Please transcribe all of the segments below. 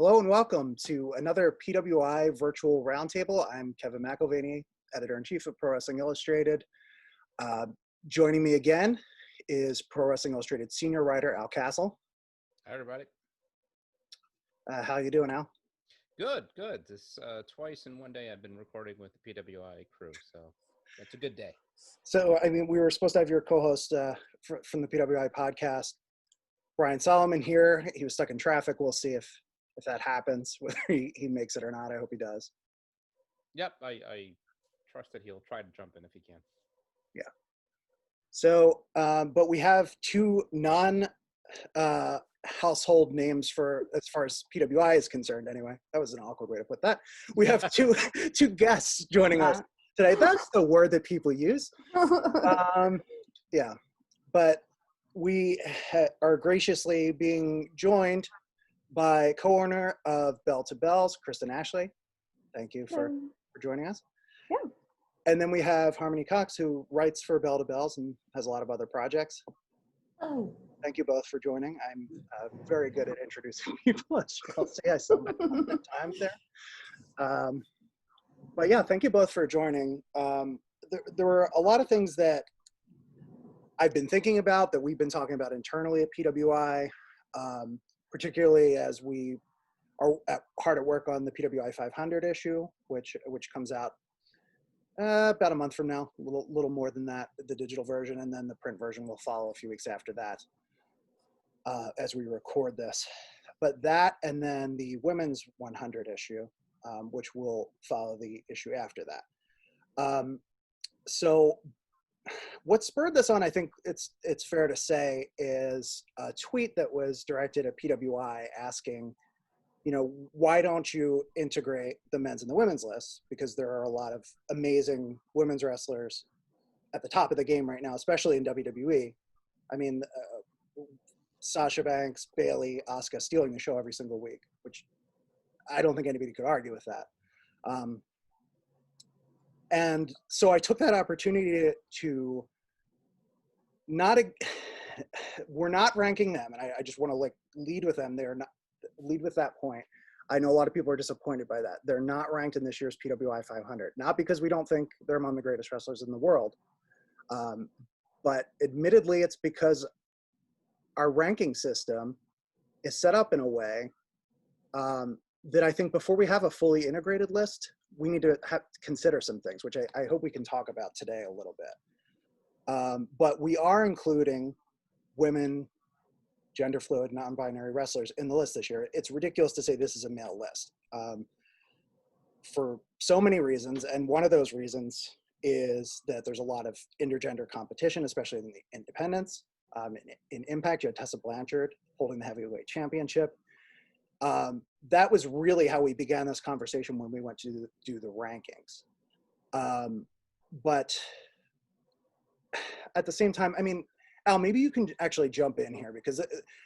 Hello and welcome to another PWI virtual roundtable. I'm Kevin McElvaney, editor-in-chief of Pro Wrestling Illustrated. Uh, Joining me again is Pro Wrestling Illustrated senior writer Al Castle. Hi, everybody. How you doing, Al? Good. This twice in one day I've been recording with the PWI crew, so it's a good day. So, we were supposed to have your co-host from the PWI podcast, Brian Solomon, here. He was stuck in traffic. We'll see if that happens, whether he makes it or not. I hope he does. Yep, I trust that he'll try to jump in if he can. Yeah. So, but we have two household names for as far as PWI is concerned. Anyway, that was an awkward way to put that. We have two guests joining us today. That's the word that people use. Yeah, but we are graciously being joined by co-owner of Bell to Bells, Kristen Ashley. Thank you for joining us. Yeah. And then we have Harmony Cox, who writes for Bell to Bells and has a lot of other projects. Oh. Thank you both for joining. I'm very good at introducing people. I'll say I saw my time there. But yeah, thank you both for joining. There were a lot of things that I've been thinking about that we've been talking about internally at PWI, particularly as we are hard at work on the PWI 500 issue, which comes out about a month from now, a little more than that, the digital version, and then the print version will follow a few weeks after that as we record this. But that, and then the women's 100 issue, which will follow the issue after that. So what spurred this on, I think it's fair to say, is a tweet that was directed at PWI asking, why don't you integrate the men's and the women's lists? Because there are a lot of amazing women's wrestlers at the top of the game right now, especially in WWE. I mean, Sasha Banks, Bayley, Asuka stealing the show every single week, which I don't think anybody could argue with that. And so I took that opportunity to we're not ranking them, and I just want to lead with them. They're not lead with that point. I know a lot of people are disappointed by that. They're not ranked in this year's PWI 500, not because we don't think they're among the greatest wrestlers in the world, but admittedly, it's because our ranking system is set up in a way that I think before we have a fully integrated list, we need to consider some things, which I hope we can talk about today a little bit. But we are including women, gender fluid, non-binary wrestlers in the list this year. It's ridiculous to say this is a male list for so many reasons. And one of those reasons is that there's a lot of intergender competition, especially in the independents. In Impact, you had Tessa Blanchard holding the heavyweight championship. That was really how we began this conversation when we went to do the rankings. But at the same time, Al, maybe you can actually jump in here, because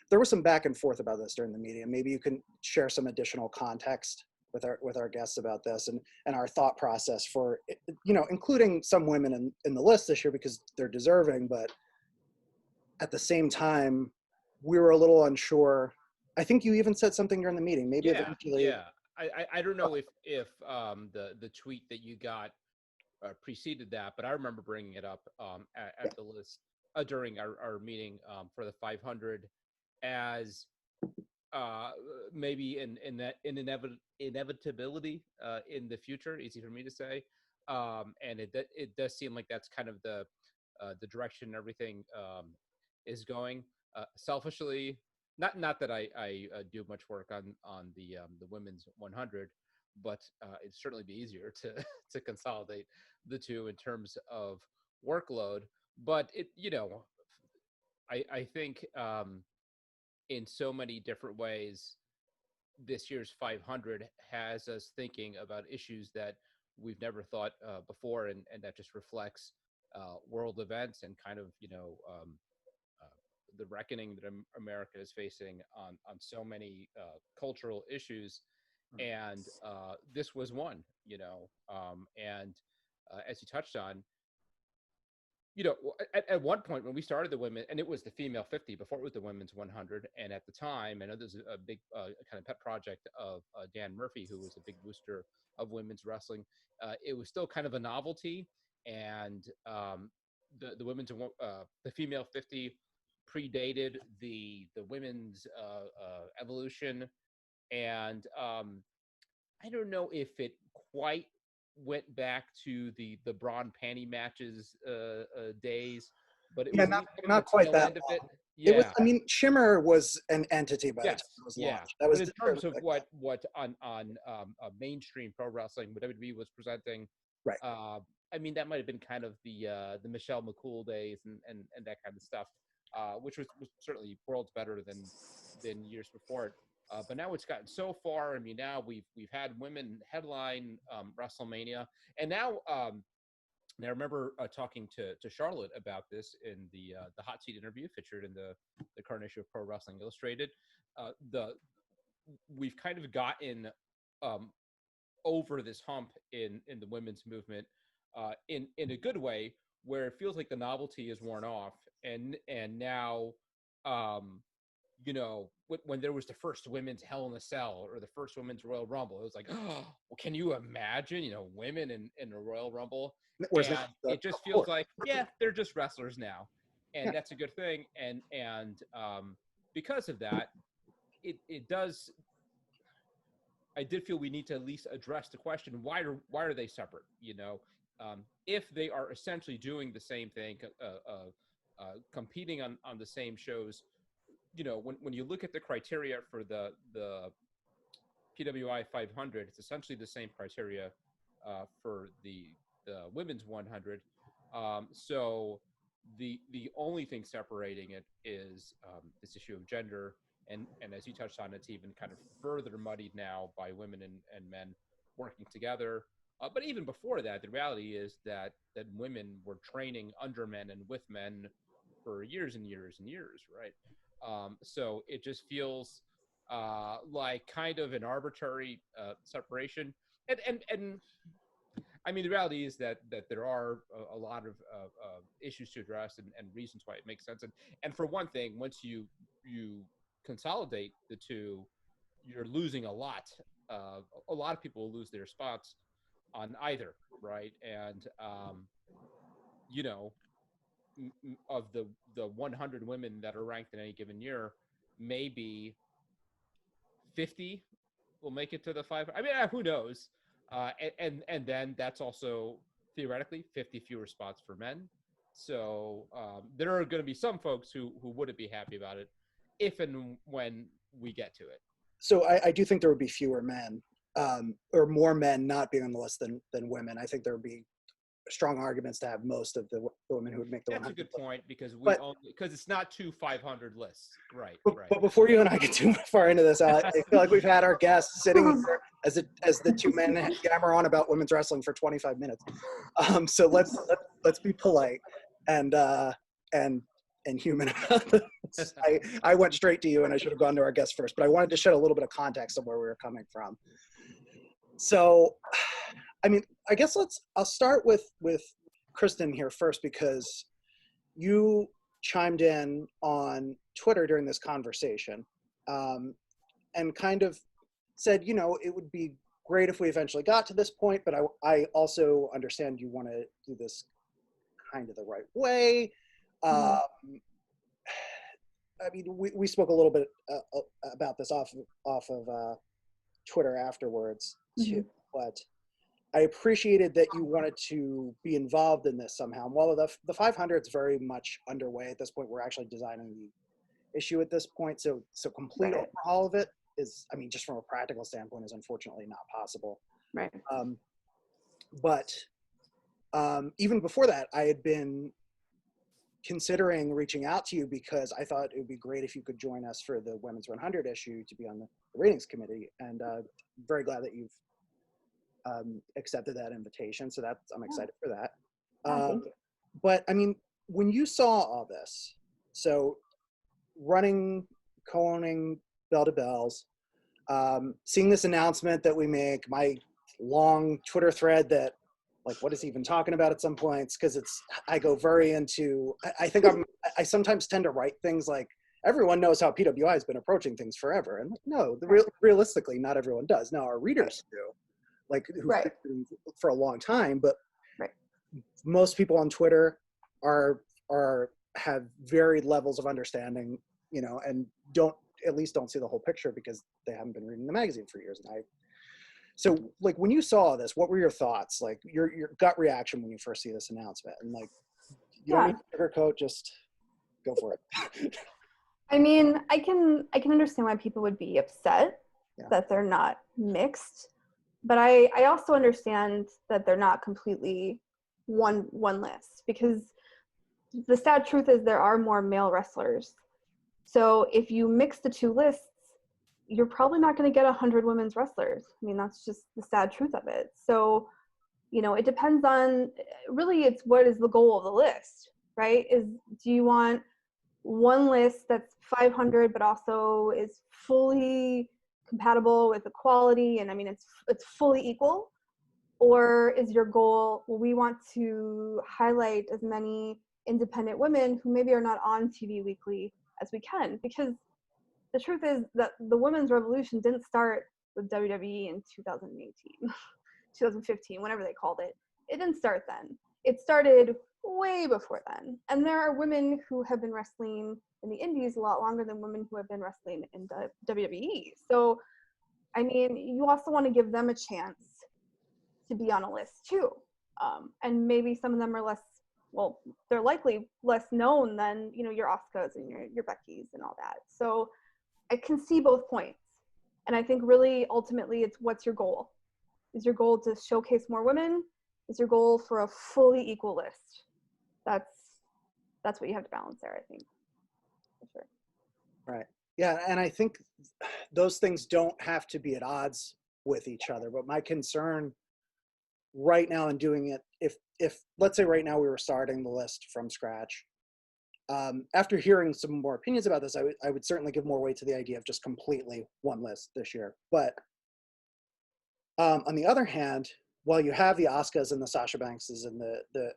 there was some back and forth about this during the meeting. Maybe you can share some additional context with our guests about this and our thought process for, including some women in the list this year because they're deserving, but at the same time, we were a little unsure. I think you even said something during the meeting. Maybe eventually. Yeah. I don't know if the tweet that you got preceded that, but I remember bringing it up at the list during our meeting for the 500 as maybe an inevitability in the future. Easy for me to say, and it does seem like that's kind of the direction everything is going. Selfishly, not that I do much work on the women's 100, but it'd certainly be easier to consolidate the two in terms of workload. But I think in so many different ways, this year's 500 has us thinking about issues that we've never thought before, and that just reflects world events and kind of the reckoning that America is facing on so many cultural issues, and this was one, and as you touched on, at one point when we started the women, and it was the female 50 before it was the women's 100. And at the time, I know there's a big kind of pet project of Dan Murphy, who was a big booster of women's wrestling. It was still kind of a novelty, and the women's the female 50 predated the women's evolution, and I don't know if it quite went back to the brawn panty matches days, but it Yeah, was at not least kind of not the quite tail that end of it. long. It was, Yeah. I mean, Shimmer was an entity by the time Yes. it was Yeah. launched. That But was in the terms of like what on mainstream pro wrestling, what WWE was presenting, right. I mean that might have been kind of the Michelle McCool days and that kind of stuff, which was certainly worlds better than years before it. But now it's gotten so far. I mean, now we've had women headline WrestleMania, and now and I remember talking to Charlotte about this in the hot seat interview featured in the current issue of Pro Wrestling Illustrated. The We've kind of gotten um, over this hump in the women's movement in a good way, where it feels like the novelty is worn off, and now um, when there was the first women's Hell in a Cell or the first women's Royal Rumble, it was like, oh, well, can you imagine, women in a Royal Rumble? Whereas And now, it just of feels course, like, yeah, they're just wrestlers now, yeah. and that's a good thing. And because of that, it does. I did feel we need to at least address the question: why are they separate? If they are essentially doing the same thing, competing on the same shows, when you look at the criteria for the PWI 500, it's essentially the same criteria for the women's 100. So the only thing separating it is this issue of gender, and as you touched on, it's even kind of further muddied now by women and men working together. But even before that, the reality is that women were training under men and with men for years and years and years, right? So it just feels like kind of an arbitrary separation. And I mean, the reality is that there are a lot of issues to address and reasons why it makes sense. And for one thing, once you consolidate the two, you're losing a lot. A lot of people will lose their spots on either, right? And you know, of the 100 women that are ranked in any given year, maybe 50 will make it to the five. I mean, who knows? And then that's also theoretically 50 fewer spots for men. So there are going to be some folks who wouldn't be happy about it if and when we get to it. So I do think there would be fewer men, or more men not being on the list than women. I think there would be strong arguments to have most of the women who would make the That's 100. a good point because But it's not two 500 lists, right? But before you and I get too far into this, I feel like we've had our guests sitting here as the two men yammer on about women's wrestling for 25 minutes. So let's be polite and human about this. I went straight to you, and I should have gone to our guest first, but I wanted to shed a little bit of context of where we were coming from. So, I mean, I guess I'll start with Kristen here first, because you chimed in on Twitter during this conversation, and kind of said, it would be great if we eventually got to this point, but I also understand you want to do this kind of the right way. I mean, we spoke a little bit about this off of Twitter afterwards too, but I appreciated that you wanted to be involved in this somehow. And while the 500 is very much underway at this point, we're actually designing the issue at this point. So complete overhaul of it is, I mean, just from a practical standpoint, is unfortunately not possible. Right. But even before that, I had been considering reaching out to you because I thought it would be great if you could join us for the Women's 100 issue to be on the ratings committee. And very glad that you've accepted that invitation. So I'm excited for that. Thank you. But I mean, when you saw all this, so running, co-owning Bell to Bells, seeing this announcement that we make, my long Twitter thread that like, what is he even talking about at some points? Because I go very into, I think I sometimes tend to write things like, everyone knows how PWI has been approaching things forever. And no, realistically, not everyone does. Now, our readers do, like, who've been for a long time, but most people on Twitter have varied levels of understanding, you know, and don't see the whole picture because they haven't been reading the magazine for years. And so like, when you saw this, what were your thoughts? Like, your gut reaction when you first see this announcement? And like, you don't need to sugarcoat, just go for it. I mean, I can understand why people would be upset that they're not mixed, but I also understand that they're not completely one list, because the sad truth is there are more male wrestlers. So if you mix the two lists, you're probably not going to get 100 women's wrestlers. I mean, that's just the sad truth of it. So, you know, it depends on, really, it's what is the goal of the list, right? Do you want one list that's 500 but also is fully compatible with equality, and I mean it's fully equal? Or is your goal, well, we want to highlight as many independent women who maybe are not on TV weekly as we can? Because the truth is that the women's revolution didn't start with WWE in 2018, 2015, whenever they called it. It didn't start then. It started way before then. And there are women who have been wrestling in the indies a lot longer than women who have been wrestling in the WWE. So, I mean, you also want to give them a chance to be on a list too. And maybe some of them are less, well, they're likely less known than, you know, your Asukas and your Beckys and all that. So I can see both points. And I think really, ultimately, it's what's your goal? Is your goal to showcase more women? Is your goal for a fully equal list? That's what you have to balance there, I think, for sure. Right. Yeah, and I think those things don't have to be at odds with each other. But my concern right now in doing it, if let's say right now we were starting the list from scratch, after hearing some more opinions about this, I would certainly give more weight to the idea of just completely one list this year. But on the other hand, while you have the Asukas and the Sasha Bankses and the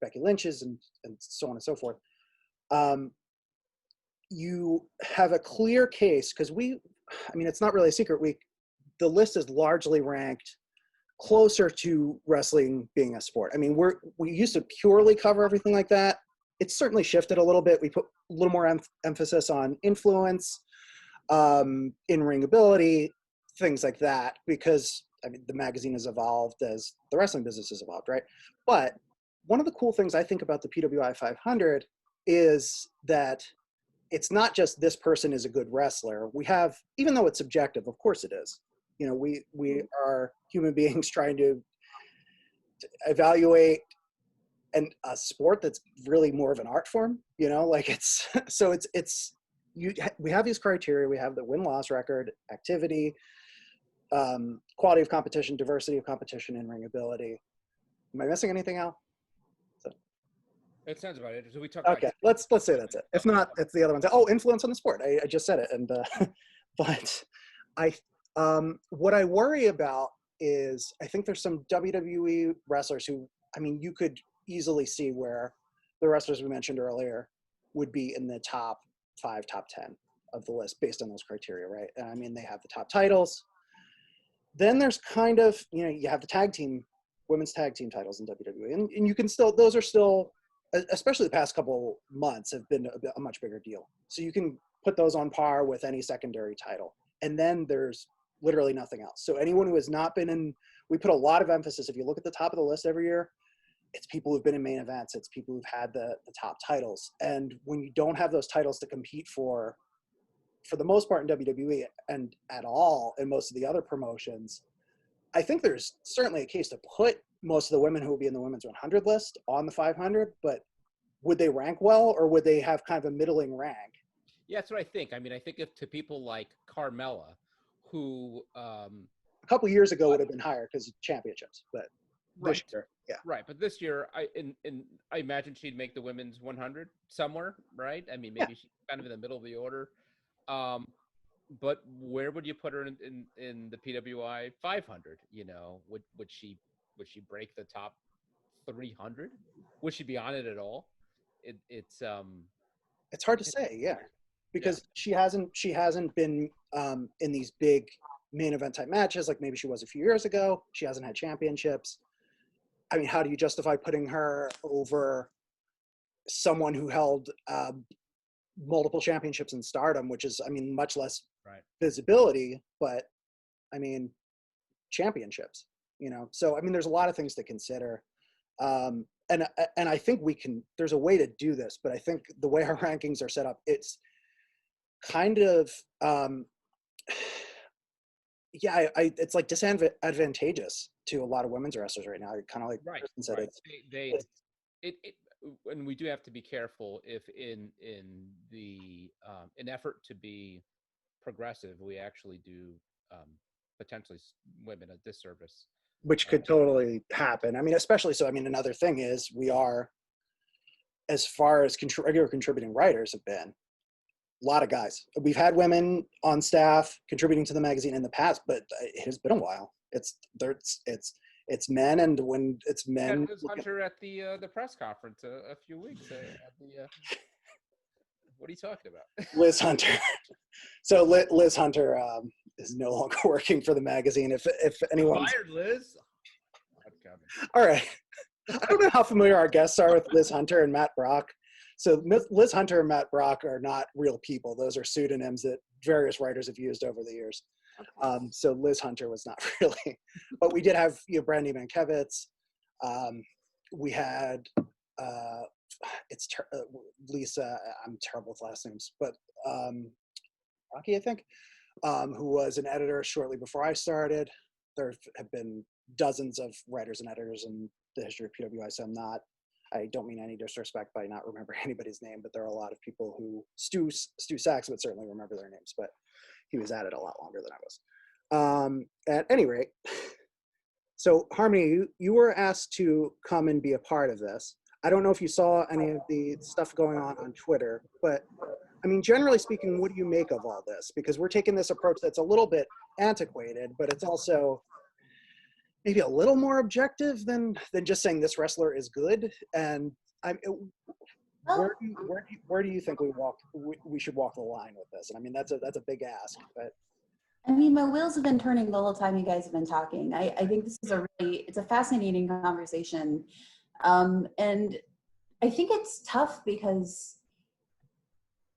Becky Lynches and so on and so forth, you have a clear case, because I mean, it's not really a secret, the list is largely ranked closer to wrestling being a sport. I mean, we used to purely cover everything like that. It's certainly shifted a little bit. We put a little more emphasis on influence, in-ring ability, things like that, because I mean, the magazine has evolved as the wrestling business has evolved, right? But one of the cool things I think about the PWI 500 is that it's not just this person is a good wrestler. We have, even though it's subjective, of course it is. You know, we are human beings trying to evaluate a sport that's really more of an art form. You know, like we have these criteria. We have the win-loss record, activity, quality of competition, diversity of competition, in-ring ability. Am I missing anything, Al? It sounds about it. So we talk. Okay, let's say that's it. If not, it's the other ones. Oh, influence on the sport. I just said it, and but what I worry about is I think there's some WWE wrestlers who, I mean, you could easily see where the wrestlers we mentioned earlier would be in the top 5, top 10 of the list based on those criteria, right? And I mean, they have the top titles. Then there's kind of, you know, you have the women's tag team titles in WWE, and you can still, those are still, especially the past couple months, have been a much bigger deal. So you can put those on par with any secondary title. And then there's literally nothing else. So anyone who has not been in, we put a lot of emphasis, if you look at the top of the list every year, it's people who've been in main events, it's people who've had the top titles. And when you don't have those titles to compete for the most part in WWE and at all in most of the other promotions, I think there's certainly a case to put most of the women who will be in the women's 100 list on the 500, but would they rank well, or would they have kind of a middling rank? Yeah, that's what I think. I mean, I think to people like Carmella, who a couple years ago would have been higher because of championships, but right. This year, yeah, right. But this year, I imagine she'd make the women's 100 somewhere, right? I mean, maybe she's kind of in the middle of the order. But where would you put her in the PWI 500? You know, would she would she break the top 300? Would she be on it at all? It's hard to say, yeah, because she hasn't been in these big main event type matches like maybe she was a few years ago. She hasn't had championships. I mean, how do you justify putting her over someone who held multiple championships in Stardom, which is, I mean, much less visibility, but I mean, championships, you know? So, I mean, there's a lot of things to consider. And I think there's a way to do this, but I think the way our rankings are set up, it's kind of, it's like disadvantageous to a lot of women's wrestlers right now. Kind of like Kristen said, and we do have to be careful if in the an effort to be progressive, we actually do potentially women a disservice, which could totally happen. I mean, especially so. I mean, another thing is we are, as far as regular contributing writers have been, a lot of guys. We've had women on staff contributing to the magazine in the past, but it has been a while. It's men, and when it's men. Yeah, Liz Hunter at the press conference a few weeks at the. What are you talking about? Liz Hunter. So Liz Hunter is no longer working for the magazine. If anyone fired Liz. All right. I don't know how familiar our guests are with Liz Hunter and Matt Brock. So Liz Hunter and Matt Brock are not real people. Those are pseudonyms that various writers have used over the years. So Liz Hunter was not really, but we did have Brandy Mankiewicz. We had Lisa. I'm terrible with last names, but Rocky, I think, who was an editor shortly before I started. There have been dozens of writers and editors in the history of PWI, so I don't mean any disrespect by not remembering anybody's name, but there are a lot of people who, Stu Sachs would certainly remember their names, but he was at it a lot longer than I was. At any rate, so Harmony, you were asked to come and be a part of this. I don't know if you saw any of the stuff going on Twitter, but I mean, generally speaking, what do you make of all this? Because we're taking this approach that's a little bit antiquated, but it's also maybe a little more objective than just saying this wrestler is good. And where do you think we should walk the line with this? And I mean, that's a big ask, but. I mean, my wheels have been turning the whole time you guys have been talking. I think this is it's a fascinating conversation. And I think it's tough because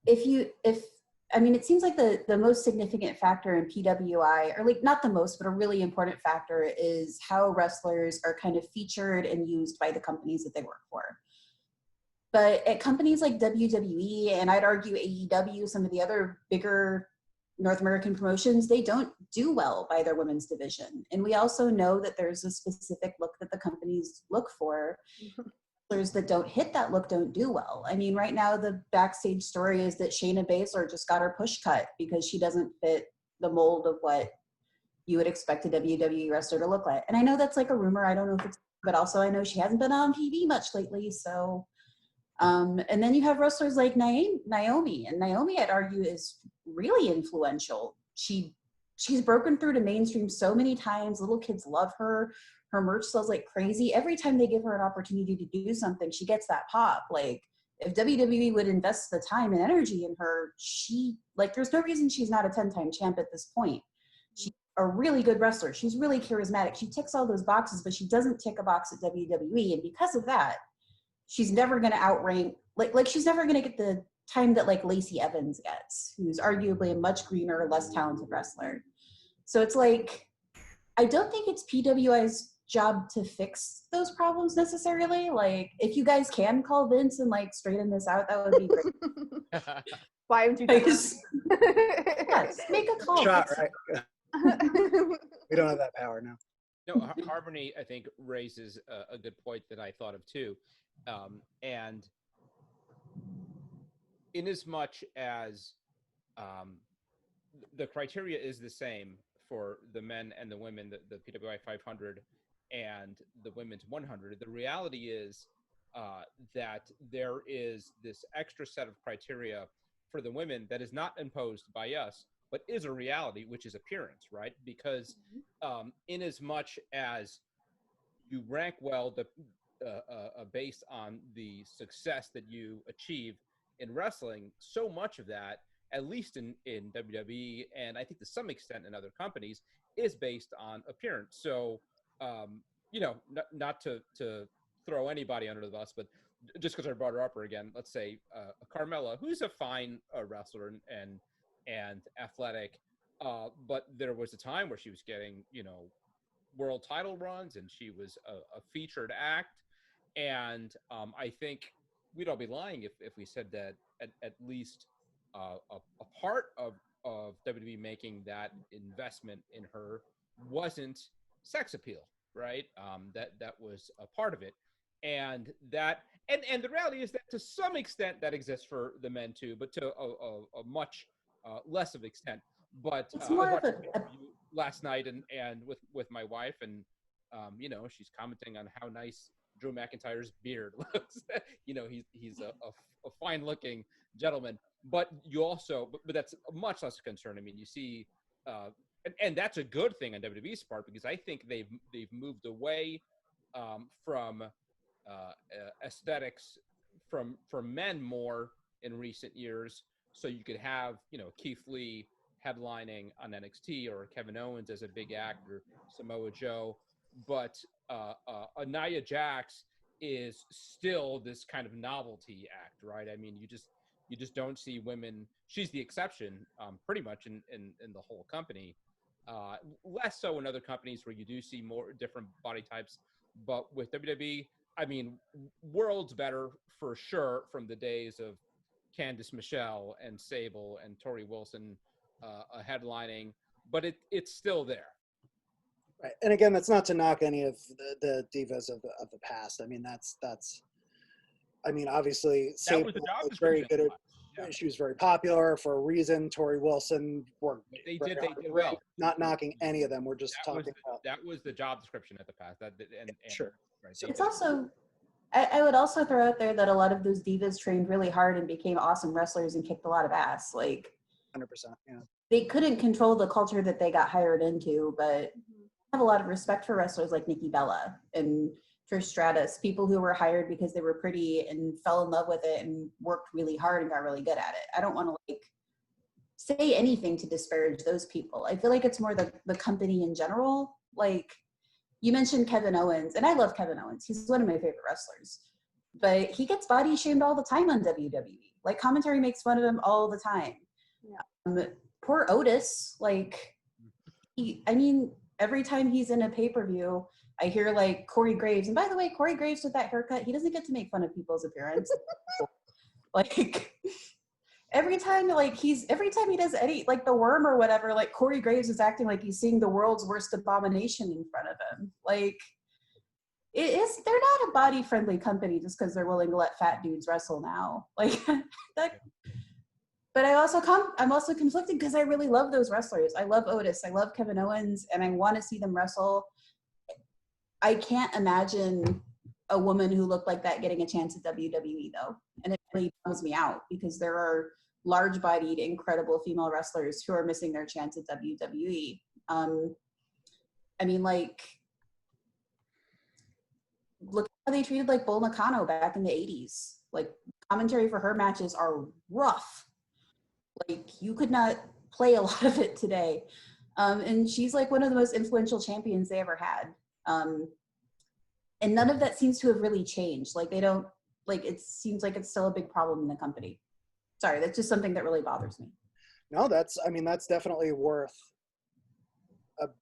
it seems like the most significant factor in PWI, or like not the most, but a really important factor, is how wrestlers are kind of featured and used by the companies that they work for. But at companies like WWE, and I'd argue AEW, some of the other bigger North American promotions, they don't do well by their women's division. And we also know that there's a specific look that the companies look for. Wrestlers that don't hit that look don't do well. I mean, right now the backstage story is that Shayna Baszler just got her push cut because she doesn't fit the mold of what you would expect a WWE wrestler to look like. And I know that's like a rumor. I don't know if it's, but also I know she hasn't been on TV much lately. So, and then you have wrestlers like Naomi, and Naomi, I'd argue, is really influential. She's broken through to mainstream so many times. Little kids love her. Her merch sells like crazy. Every time they give her an opportunity to do something, she gets that pop. Like, if WWE would invest the time and energy in her, there's no reason she's not a 10-time champ at this point. She's a really good wrestler. She's really charismatic. She ticks all those boxes, but she doesn't tick a box at WWE. And because of that, she's never going to outrank, like she's never going to get the time that like Lacey Evans gets, who's arguably a much greener, less talented wrestler. So it's like, I don't think it's PWI's job to fix those problems necessarily. Like, if you guys can call Vince and like straighten this out, that would be great. Why haven't you done Yes, make a call. Shot, right? We don't have that power now. No, Harmony, I think, raises a good point that I thought of too. And in as much as the criteria is the same for the men and the women, the PWI 500 and the women's 100, the reality is that there is this extra set of criteria for the women that is not imposed by us, but is a reality, which is appearance, right? Because in as much as you rank well based on the success that you achieve in wrestling. So much of that, at least in WWE, and I think to some extent in other companies, is based on appearance. So, not to throw anybody under the bus, but just because I brought her up again, let's say Carmella, who's a fine wrestler and athletic, but there was a time where she was getting, world title runs, and she was a featured act. And I think we'd all be lying if we said that at least a part of WWE making that investment in her wasn't sex appeal, right? That was a part of it. And that, and the reality is that to some extent that exists for the men too, but to a much less of extent. But It's I more watched of an interview last night and with my wife, and she's commenting on how nice Drew McIntyre's beard looks. He's a fine looking gentleman, but you also, but that's much less a concern. I mean, you see, and that's a good thing on WWE's part, because I think they've moved away from aesthetics from men more in recent years. So you could have, Keith Lee headlining on NXT, or Kevin Owens as a big act, or Samoa Joe. But Nia Jax is still this kind of novelty act, right? I mean, you just don't see women. She's the exception, pretty much in the whole company. Less so in other companies where you do see more different body types. But with WWE, I mean, worlds better for sure from the days of Candice Michelle and Sable and Tori Wilson headlining, but it's still there. Right. And again, that's not to knock any of the divas of the past. I mean, obviously, That was the job was very good at. Yeah. She was very popular for a reason. Tori Wilson worked. They did well. Not knocking any of them. We're just talking about. That was the job description at the past. Sure. Right. It's also, I would also throw out there that a lot of those divas trained really hard and became awesome wrestlers and kicked a lot of ass. Like 100%. Yeah. They couldn't control the culture that they got hired into, but I have a lot of respect for wrestlers like Nikki Bella and Trish Stratus, people who were hired because they were pretty and fell in love with it and worked really hard and got really good at it. I don't want to say anything to disparage those people. I feel like it's more the company in general. Like you mentioned Kevin Owens, and I love Kevin Owens. He's one of my favorite wrestlers, but he gets body shamed all the time on WWE. Like commentary makes fun of him all the time. Yeah. Poor Otis. Every time he's in a pay-per-view, I hear Corey Graves. And by the way, Corey Graves with that haircut, he doesn't get to make fun of people's appearance. Every time he does any the worm or whatever, Corey Graves is acting like he's seeing the world's worst abomination in front of him. They're not a body friendly company just because they're willing to let fat dudes wrestle now. But I'm also conflicted because I really love those wrestlers. I love Otis, I love Kevin Owens, and I want to see them wrestle. I can't imagine a woman who looked like that getting a chance at WWE though. And it really bums me out because there are large-bodied, incredible female wrestlers who are missing their chance at WWE. Look how they treated Bull Nakano back in the 80s. Commentary for her matches are rough. You could not play a lot of it today. And she's one of the most influential champions they ever had. And none of that seems to have really changed. It seems like it's still a big problem in the company. Sorry, that's just something that really bothers me. No, that's definitely worth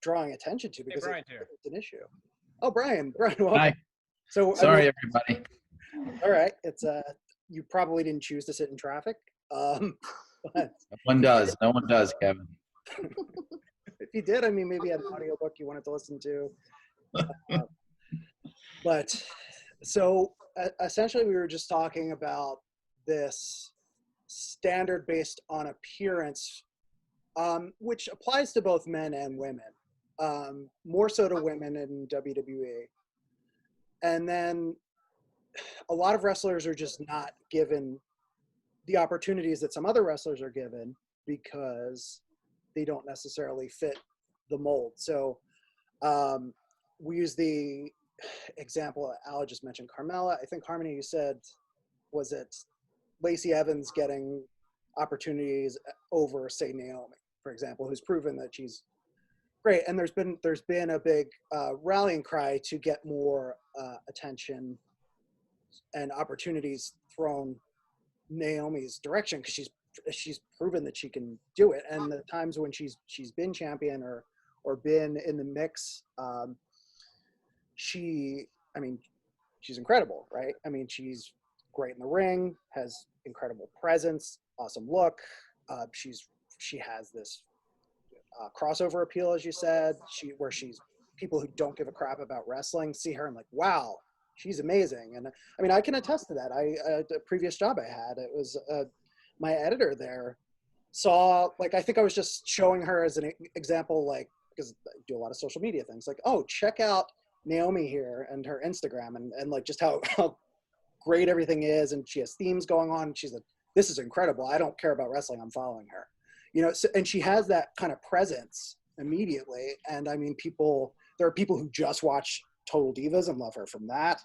drawing attention to because it's an issue. Oh, Brian, welcome. Hi. So sorry, everybody. All right, it's you probably didn't choose to sit in traffic. But No one does, Kevin. If you did, maybe you had an audiobook you wanted to listen to. But so essentially, we were just talking about this standard based on appearance, which applies to both men and women, more so to women in WWE. And then a lot of wrestlers are just not given the opportunities that some other wrestlers are given because they don't necessarily fit the mold. So we use the example, Al just mentioned Carmella. I think Harmony, you said, was it Lacey Evans getting opportunities over, say, Naomi, for example, who's proven that she's great. And there's been a big rallying cry to get more attention and opportunities thrown Naomi's direction, because she's proven that she can do it. And the times when she's been champion or been in the mix, she's incredible, right? I mean, she's great in the ring, has incredible presence, awesome look. She has this crossover appeal, as you said, where she's people who don't give a crap about wrestling see her and like, wow, she's amazing. And I mean, I can attest to that. The previous job I had, it was my editor there saw, like, I think I was just showing her as an example, like, because I do a lot of social media things, like, oh, check out Naomi here and her Instagram, and like just how great everything is, and she has themes going on. She's like, this is incredible. I don't care about wrestling. I'm following her, so, and she has that kind of presence immediately. And I mean, there are people who just watch Total Divas and love her from that.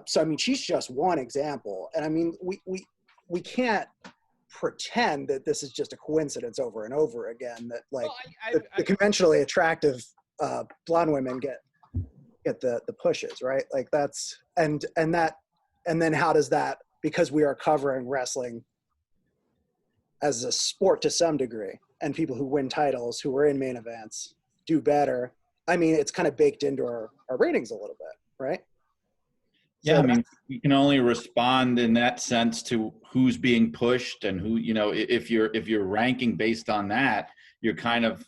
So I mean, she's just one example. And I mean, we can't pretend that this is just a coincidence over and over again, that like the conventionally attractive blonde women get the pushes, right? Like that's, and then how does that, because we are covering wrestling as a sport to some degree, and people who win titles, who are in main events, do better. I mean, it's kind of baked into our ratings a little bit, right? Yeah, I mean, you can only respond in that sense to who's being pushed and who, if you're ranking based on that, you're kind of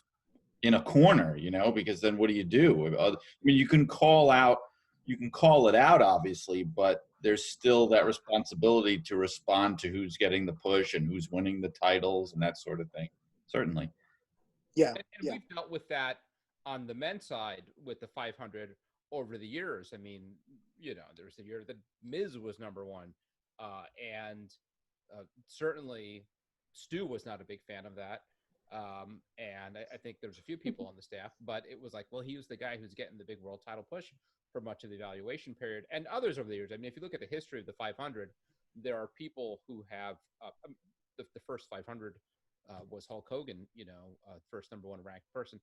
in a corner, because then what do you do? I mean, you can call it out, obviously, but there's still that responsibility to respond to who's getting the push and who's winning the titles and that sort of thing. Certainly. Yeah. And we've dealt with that on the men's side with the 500 over the years. I mean, there's the year that Miz was number one. And certainly Stu was not a big fan of that. And I think there's a few people on the staff, but it was like, well, he was the guy who's getting the big world title push for much of the evaluation period, and others over the years. I mean, if you look at the history of the 500, there are people who have the first 500 was Hulk Hogan, first number one ranked person.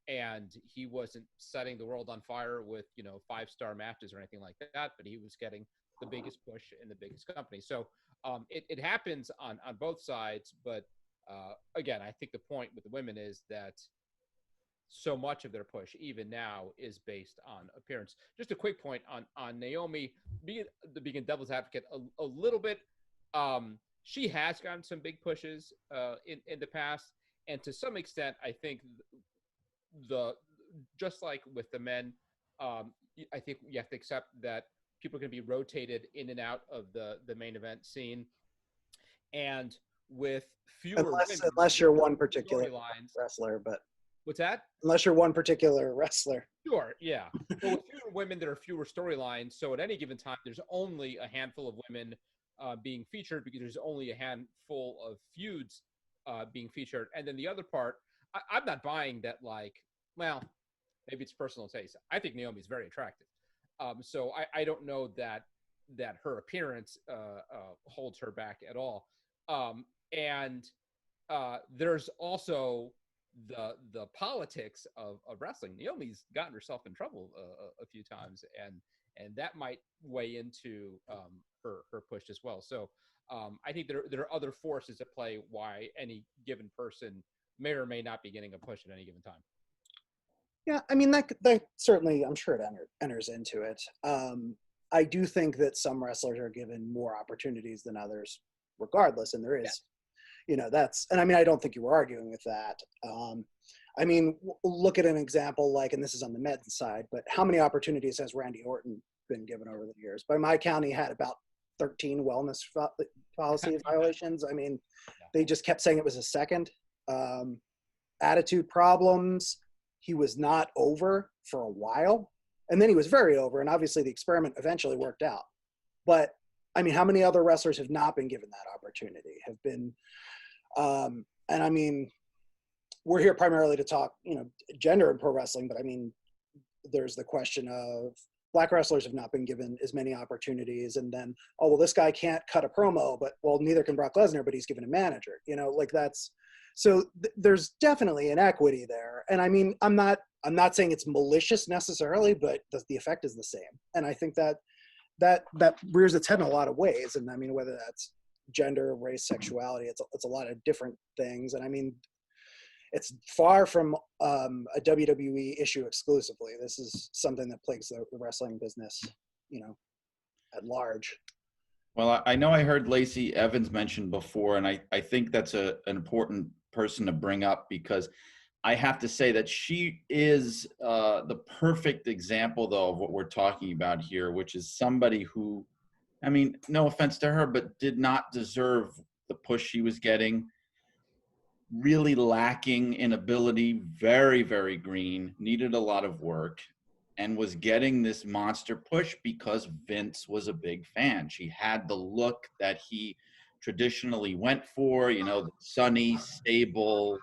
And he wasn't setting the world on fire with, 5-star matches or anything like that, but he was getting the biggest push in the biggest company. So it happens on both sides. But again, I think the point with the women is that so much of their push, even now, is based on appearance. Just a quick point on Naomi, being devil's advocate a little bit. She has gotten some big pushes in the past. And to some extent, I think just like with the men, I think you have to accept that people are going to be rotated in and out of the main event scene. And with fewer unless you're one particular wrestler, but what's that? Unless you're one particular wrestler. Sure, yeah. But with fewer women, there are fewer storylines. So at any given time, there's only a handful of women being featured, because there's only a handful of feuds being featured. And then the other part, I'm not buying that, like, well, maybe it's personal taste. I think Naomi's very attractive. So I don't know that her appearance holds her back at all. And there's also the politics of wrestling. Naomi's gotten herself in trouble a few times, and that might weigh into her push as well. So I think there are other forces at play why any given person may or may not be getting a push at any given time. Yeah, I mean, that certainly, I'm sure it enters into it. I do think that some wrestlers are given more opportunities than others, regardless, and there is, that's, and I mean, I don't think you were arguing with that. I mean, look at an example like, and this is on the men's side, but how many opportunities has Randy Orton been given over the years? By my count, he had about 13 wellness policy violations. I mean, they just kept saying it was a second. Attitude problems. He was not over for a while, and then he was very over, and obviously the experiment eventually worked out. But I mean, how many other wrestlers have not been given that opportunity, have been, and I mean, we're here primarily to talk, gender in pro wrestling, but I mean, there's the question of Black wrestlers have not been given as many opportunities, and then, oh, well, this guy can't cut a promo, but, well, neither can Brock Lesnar, but he's given a manager, you know, like that's, so there's definitely an equity there. And I mean, I'm not saying it's malicious necessarily, but the effect is the same. And I think that rears its head in a lot of ways. And I mean, whether that's gender, race, sexuality, it's a lot of different things. And I mean, it's far from a WWE issue exclusively. This is something that plagues the wrestling business, you know, at large. Well, I know I heard Lacey Evans mentioned before, and I think that's an important person to bring up, because I have to say that she is the perfect example, though, of what we're talking about here, which is somebody who, I mean, no offense to her, but did not deserve the push she was getting. Really lacking in ability, very, very green, needed a lot of work, and was getting this monster push because Vince was a big fan. She had the look that he traditionally went for, you know, the sunny, stable,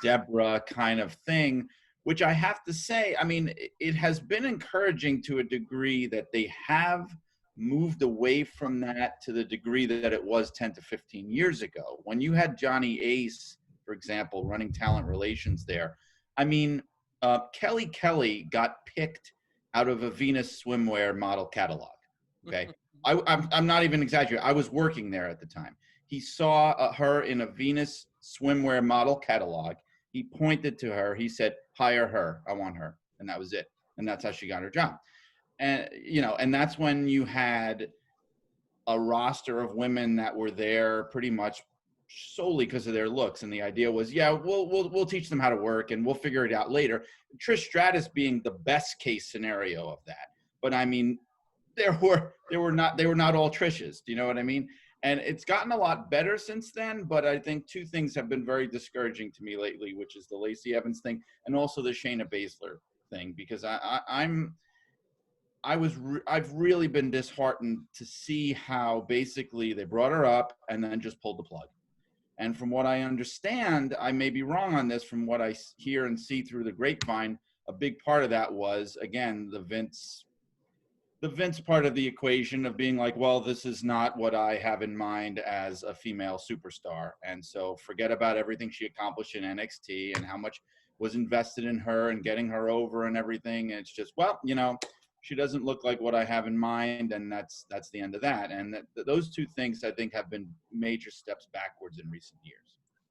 Deborah kind of thing, which I have to say, I mean, it has been encouraging to a degree that they have moved away from that to the degree that it was 10 to 15 years ago. When you had Johnny Ace, for example, running talent relations there, I mean, Kelly got picked out of a Venus swimwear model catalog, okay? I'm not even exaggerating. I was working there at the time. He saw her in a Venus swimwear model catalog. He pointed to her. He said, hire her. I want her. And that was it. And that's how she got her job. And, you know, and that's when you had a roster of women that were there pretty much solely because of their looks. And the idea was, yeah, we'll teach them how to work and we'll figure it out later. Trish Stratus being the best case scenario of that. But I mean, they were not all Trishes. Do you know what I mean? And it's gotten a lot better since then, but I think two things have been very discouraging to me lately, which is the Lacey Evans thing and also the Shayna Baszler thing, because I've really been disheartened to see how basically they brought her up and then just pulled the plug. And from what I understand, I may be wrong on this, from what I hear and see through the grapevine, a big part of that was, again, the Vince part of the equation of being like, well, this is not what I have in mind as a female superstar. And so forget about everything she accomplished in NXT and how much was invested in her and getting her over and everything. And it's just, well, you know, she doesn't look like what I have in mind, and that's the end of that. And those two things, I think, have been major steps backwards in recent years.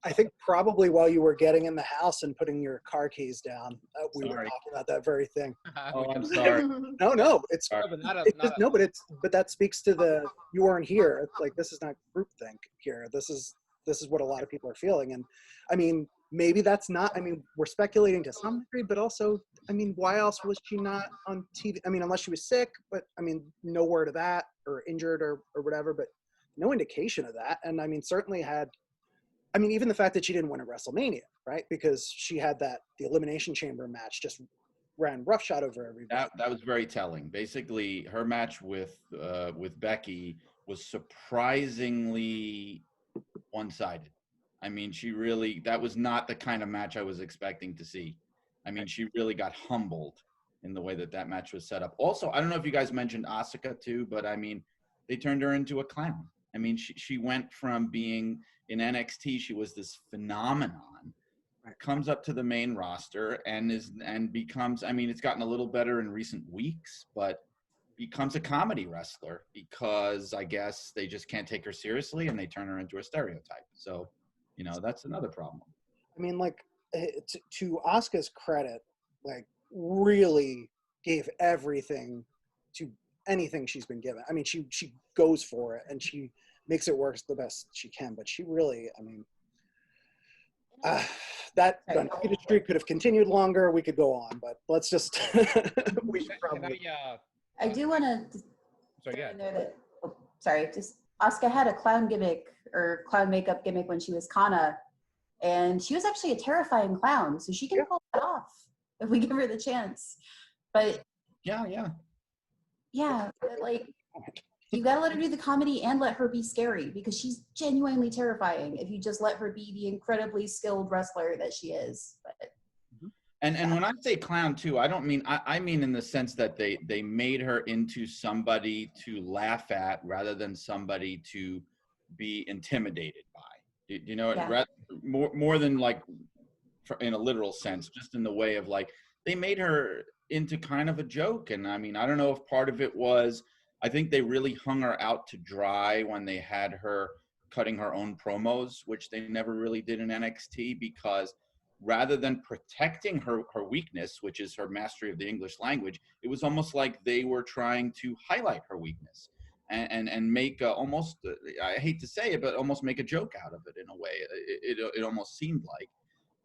I think probably while you were getting in the house and putting your car keys down, we were talking about that very thing. Oh, I'm sorry. No, it's No, but that speaks to you weren't here. It's like, this is not groupthink here. This is what a lot of people are feeling. And I mean, maybe that's not, I mean, we're speculating to some degree, but also, I mean, why else was she not on TV? I mean, unless she was sick, but I mean, no word of that, or injured or whatever, but no indication of that. And I mean, certainly even the fact that she didn't win a WrestleMania, right? Because she had the Elimination Chamber match just ran roughshod over everybody. That was very telling. Basically, her match with Becky was surprisingly one-sided. I mean, that was not the kind of match I was expecting to see. I mean, she really got humbled in the way that match was set up. Also, I don't know if you guys mentioned Asuka too, but I mean, they turned her into a clown. I mean, she went from being in NXT, she was this phenomenon, comes up to the main roster and becomes, I mean, it's gotten a little better in recent weeks, but becomes a comedy wrestler because I guess they just can't take her seriously and they turn her into a stereotype. So, you know, that's another problem. I mean, like, to Asuka's credit, like, really gave everything to anything she's been given. I mean, she goes for it and she makes it work the best she can, but she really, I mean, that undefeated streak could have continued longer. We could go on, but let's just, we should probably. I do want to Sorry, throw in there that, just Asuka had a clown gimmick or clown makeup gimmick when she was Kana, and she was actually a terrifying clown, so she can pull that off if we give her the chance. But yeah, like, you gotta let her do the comedy and let her be scary, because she's genuinely terrifying if you just let her be the incredibly skilled wrestler that she is. But And when I say clown too, I don't mean, I mean in the sense that they made her into somebody to laugh at rather than somebody to be intimidated by. You know, Yeah. more than like in a literal sense, just in the way of like, they made her into kind of a joke. And I mean, I don't know if part of it was, I think they really hung her out to dry when they had her cutting her own promos, which they never really did in NXT, because rather than protecting her weakness, which is her mastery of the English language, it was almost like they were trying to highlight her weakness and make almost, I hate to say it, but almost make a joke out of it in a way. It almost seemed like.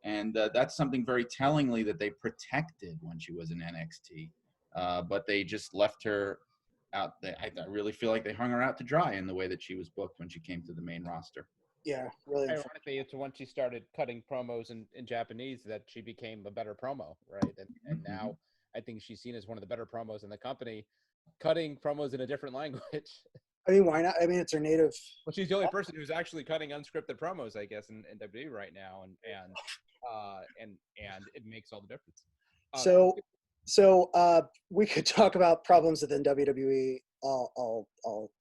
And that's something very tellingly that they protected when she was in NXT. But they just left her out there. I really feel like they hung her out to dry in the way that she was booked when she came to the main roster. Yeah, really. Ironically, it's once she started cutting promos in Japanese that she became a better promo, right? And now I think she's seen as one of the better promos in the company, cutting promos in a different language. I mean, why not? I mean, it's her native. Well, she's the only person who's actually cutting unscripted promos, I guess, in WWE right now, and it makes all the difference. So we could talk about problems within WWE all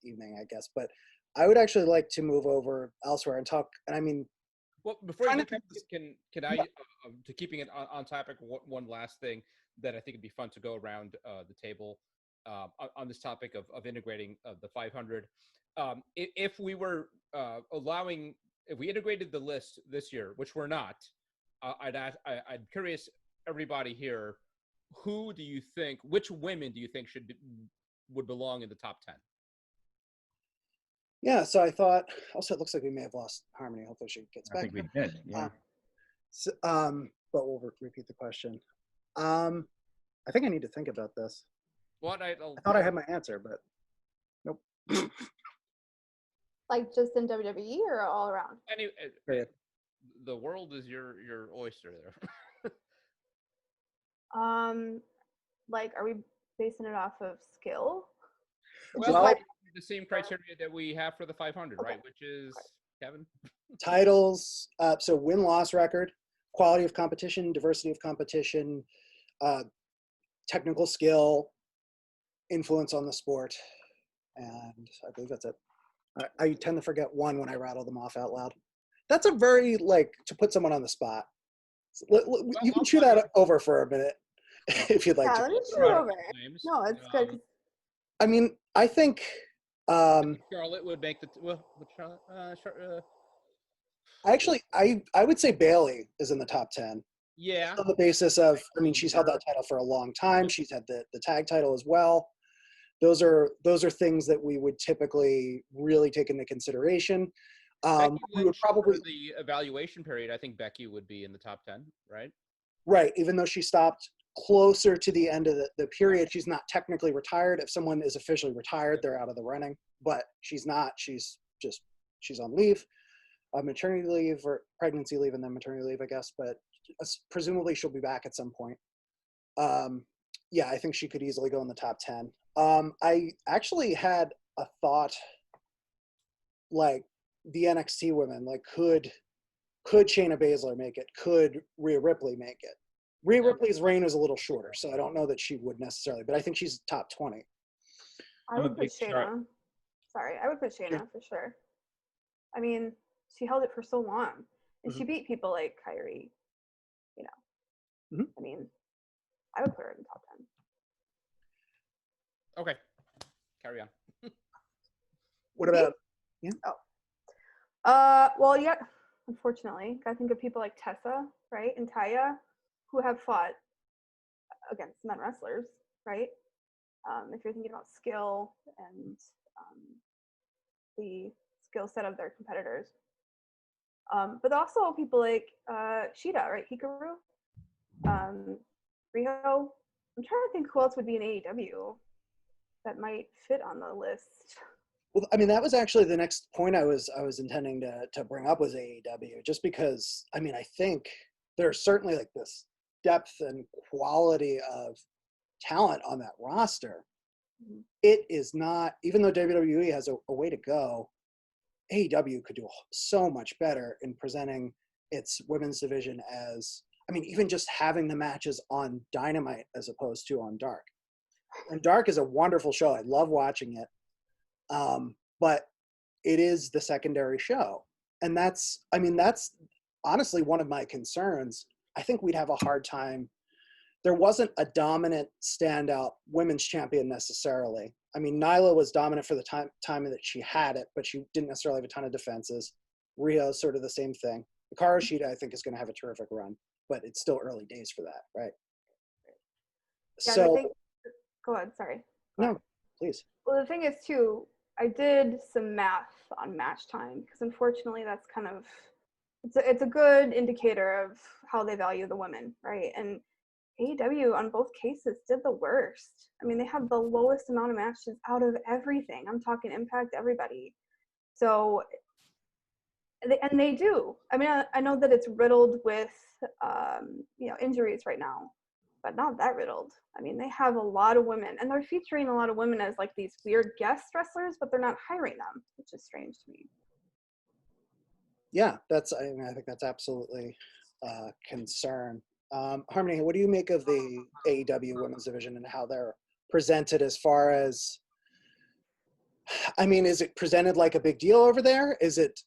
evening, I guess, but I would actually like to move over elsewhere and talk. And I mean, well, before you do, can I, to keeping it on topic, one last thing that I think would be fun to go around the table on this topic of integrating the 500. If we were if we integrated the list this year, which we're not, I'm curious, everybody here, which women do you think would belong in the top 10? Yeah, so I thought, also it looks like we may have lost Harmony. Hopefully she gets back. I think we did, yeah. But we'll repeat the question. I think I need to think about this. What I thought I had my answer, but nope. Like just in WWE or all around? The world is your oyster there. Like, are we basing it off of skill? Well, the same criteria that we have for the 500, okay. right? Which is, Kevin? Titles, so win-loss record, quality of competition, diversity of competition, technical skill, influence on the sport, and I believe that's it. I tend to forget one when I rattle them off out loud. That's a very, like, to put someone on the spot. You can chew that over for a minute if you'd like to. Let me chew over. No, it's good. I mean, I think Charlotte would make the actually I would say Bailey is in the top 10. Yeah. On the basis of, I mean, she's held that title for a long time. She's had the tag title as well. Those are things that we would typically really take into consideration. We would probably, for the evaluation period, I think Becky would be in the top 10, right? Right. Even though she stopped closer to the end of the period, she's not technically retired. If someone is officially retired, they're out of the running, but she's not. She's on leave, maternity leave or pregnancy leave and then maternity leave, I guess, but presumably she'll be back at some point. Yeah, I think she could easily go in the top 10. I actually had a thought, like the NXT women, like could Shayna Baszler make it? Could Rhea Ripley make it? Rhea Ripley's reign is a little shorter, so I don't know that she would necessarily, but I think she's top 20. I would put Shayna. I would put Shayna for sure. I mean, she held it for so long, and she beat people like Kyrie. You know, I mean, I would put her in the top 10. Okay, carry on. What about? Yeah. Well, yeah. Unfortunately, I think of people like Tessa, right, and Taya, who have fought against men wrestlers, right? If you're thinking about skill and the skill set of their competitors. But also people like Shida, right? Hikaru, Riho. I'm trying to think who else would be in AEW that might fit on the list. Well, I mean, that was actually the next point I was intending to bring up was AEW, just because, I mean, I think there's certainly like this depth and quality of talent on that roster. It is not, even though WWE has a way to go, AEW could do so much better in presenting its women's division as I mean, even just having the matches on Dynamite as opposed to on Dark. And Dark is a wonderful show. I love watching it. But it is the secondary show. And that's honestly one of my concerns. I think we'd have a hard time. There wasn't a dominant standout women's champion necessarily. I mean, Nyla was dominant for the time that she had it, but she didn't necessarily have a ton of defenses. Rhea is sort of the same thing. Hikaru Shida, I think, is going to have a terrific run, but it's still early days for that, right? Yeah, So, go ahead, sorry. No, please. Well, the thing is, too, I did some math on match time, because unfortunately that's kind of, it's a good indicator of how they value the women, right? And AEW on both cases did the worst. I mean, they had the lowest amount of matches out of everything. I'm talking Impact, everybody. So, and they do. I mean, I know that it's riddled with, injuries right now, but not that riddled. I mean, they have a lot of women, and they're featuring a lot of women as like these weird guest wrestlers, but they're not hiring them, which is strange to me. Yeah, I think that's absolutely a concern. Harmony, what do you make of the AEW women's division and how they're presented as far as, I mean, is it presented like a big deal over there? Is it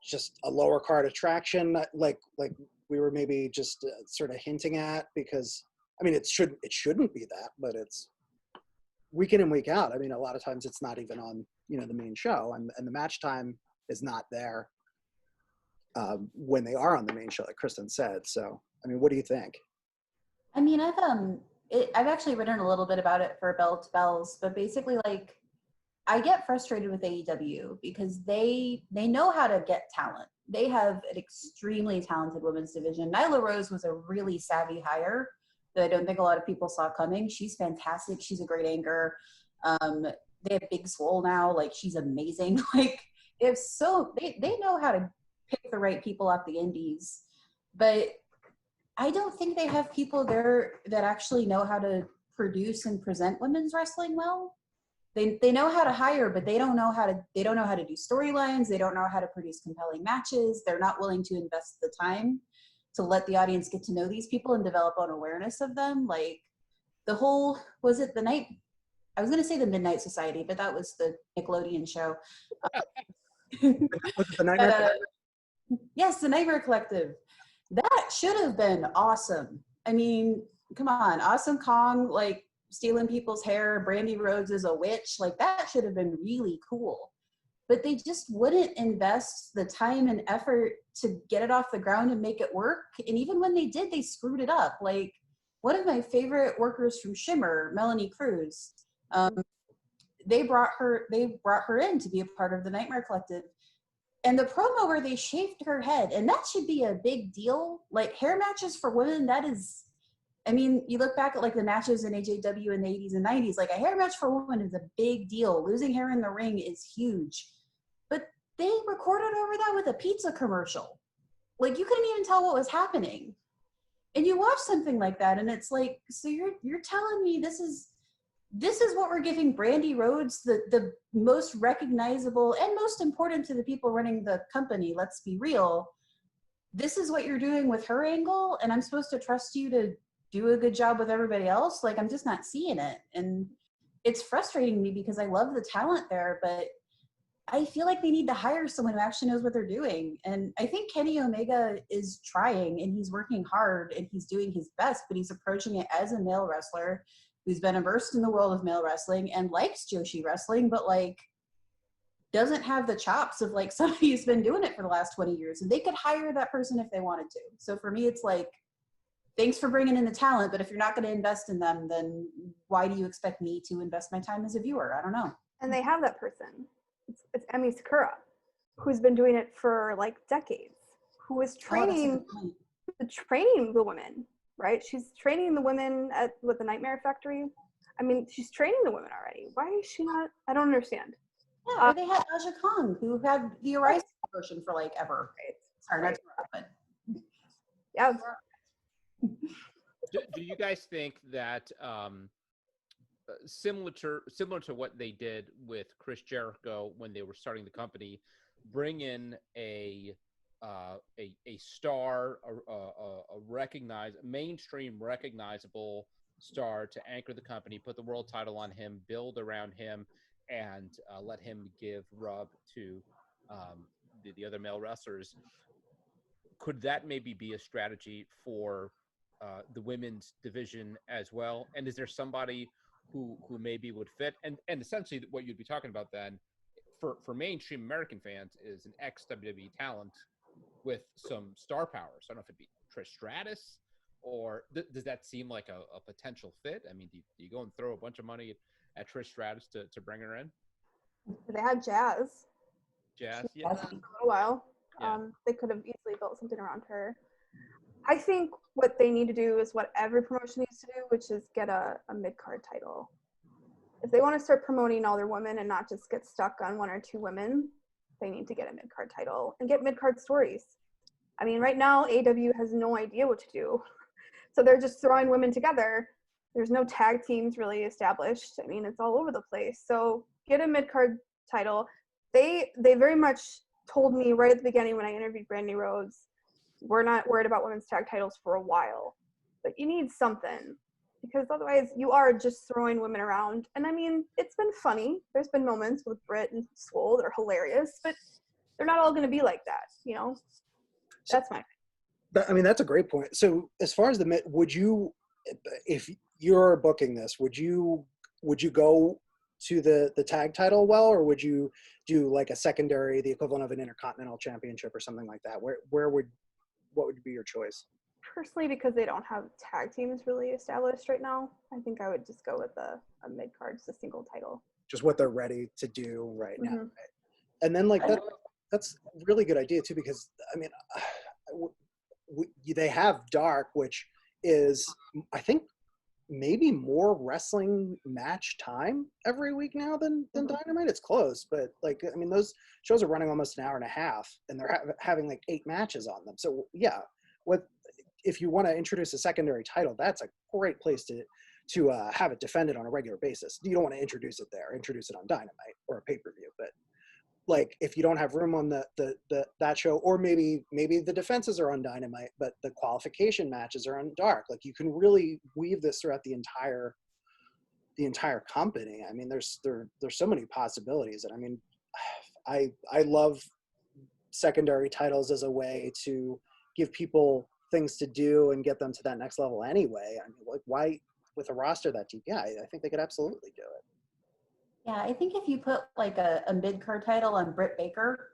just a lower card attraction like we were maybe just sort of hinting at? Because, I mean, it shouldn't be that, but it's week in and week out. I mean, a lot of times it's not even on, the main show, and the match time is not there when they are on the main show, like Kristen said. So, I mean, what do you think? I mean, I've actually written a little bit about it for Bell to Bells, but basically, like, I get frustrated with AEW because they know how to get talent. They have an extremely talented women's division. Nyla Rose was a really savvy hire that I don't think a lot of people saw coming. She's fantastic. She's a great anchor. They have Big Swole now. Like, she's amazing. Like, they know how to pick the right people off the indies. But I don't think they have people there that actually know how to produce and present women's wrestling well. They know how to hire, but they don't know how to do storylines. They don't know how to produce compelling matches. They're not willing to invest the time to let the audience get to know these people and develop an awareness of them. Like, the whole, was it the night? I was going to say the Midnight Society, but that was the Nickelodeon show. Was it the Nightmare? Yes, the Nightmare Collective. That should have been awesome. I mean, come on, Awesome Kong, like, stealing people's hair, Brandy Rhodes is a witch, like, that should have been really cool. But they just wouldn't invest the time and effort to get it off the ground and make it work. And even when they did, they screwed it up. Like, one of my favorite workers from Shimmer, Melanie Cruz, they brought her in to be a part of the Nightmare Collective. And the promo where they shaved her head, and that should be a big deal. Like, hair matches for women, that is, I mean, you look back at like the matches in AJW in the 80s and 90s, like a hair match for a woman is a big deal. Losing hair in the ring is huge. But they recorded over that with a pizza commercial. Like, you couldn't even tell what was happening. And you watch something like that, and it's like, so you're telling me this is what we're giving Brandy Rhodes, the most recognizable and most important to the people running the company, let's be real. This is what you're doing with her angle, and I'm supposed to trust you to do a good job with everybody else? Like, I'm just not seeing it. And it's frustrating me because I love the talent there, but I feel like they need to hire someone who actually knows what they're doing. And I think Kenny Omega is trying, and he's working hard, and he's doing his best, but he's approaching it as a male wrestler who's been immersed in the world of male wrestling and likes Joshi wrestling, but like doesn't have the chops of like somebody who's been doing it for the last 20 years. And they could hire that person if they wanted to. So for me, it's like, thanks for bringing in the talent, but if you're not going to invest in them, then why do you expect me to invest my time as a viewer? I don't know. And they have that person. It's Emi Sakura, who's been doing it for like decades, who is training the women, right? She's training the women with the Nightmare Factory. I mean, she's training the women already. Why is she not? I don't understand. Yeah, they had Aja Kong, who had the Arise promotion for like ever. Right. Sorry, right. not to but yeah. Do you guys think that similar to what they did with Chris Jericho when they were starting the company, bring in a a star, a mainstream recognizable star to anchor the company, put the world title on him, build around him, and let him give rub to the other male wrestlers. Could that maybe be a strategy for the women's division as well? And is there somebody who maybe would fit? And essentially what you'd be talking about then for mainstream American fans is an ex-WWE talent with some star power. So I don't know if it'd be Trish Stratus, or does that seem like a potential fit? I mean, do you go and throw a bunch of money at Trish Stratus to bring her in? They had Jazz. Yeah. For a little while. Yeah. They could have easily built something around her. I think what they need to do is what every promotion needs to do, which is get a mid-card title. If they want to start promoting all their women and not just get stuck on one or two women, they need to get a mid-card title and get mid-card stories. I mean, right now, AEW has no idea what to do. So they're just throwing women together. There's no tag teams really established. I mean, it's all over the place. So get a mid-card title. They very much told me right at the beginning when I interviewed Brandy Rhodes, we're not worried about women's tag titles for a while, but you need something, because otherwise you are just throwing women around. And I mean, it's been funny. There's been moments with Britt and Swole that are hilarious, but they're not all going to be like that, you know? That's my I mean, that's a great point. So as far as would you, if you're booking this, would you go to the tag title or would you do like a secondary, the equivalent of an Intercontinental Championship or something like that? What would be your choice? Personally, because they don't have tag teams really established right now, I think I would just go with a mid-card, just a single title. Just what they're ready to do right now. Mm-hmm. Right? And then like that's a really good idea too, because I mean, they have Dark, which is, I think, maybe more wrestling match time every week now than Dynamite. It's close, but like, I mean, those shows are running almost an hour and a half, and they're having like 8 matches on them. So yeah, if you want to introduce a secondary title, that's a great place to have it defended on a regular basis. You don't want to introduce it there. Introduce it on Dynamite or a pay-per-view, but like if you don't have room on that show, or maybe the defenses are on Dynamite, but the qualification matches are on Dark. Like you can really weave this throughout the entire company. I mean, there's so many possibilities, and I mean, I love secondary titles as a way to give people things to do and get them to that next level anyway. I mean, like why with a roster that deep? Yeah, I think they could absolutely do it. Yeah, I think if you put like a mid-card title on Britt Baker,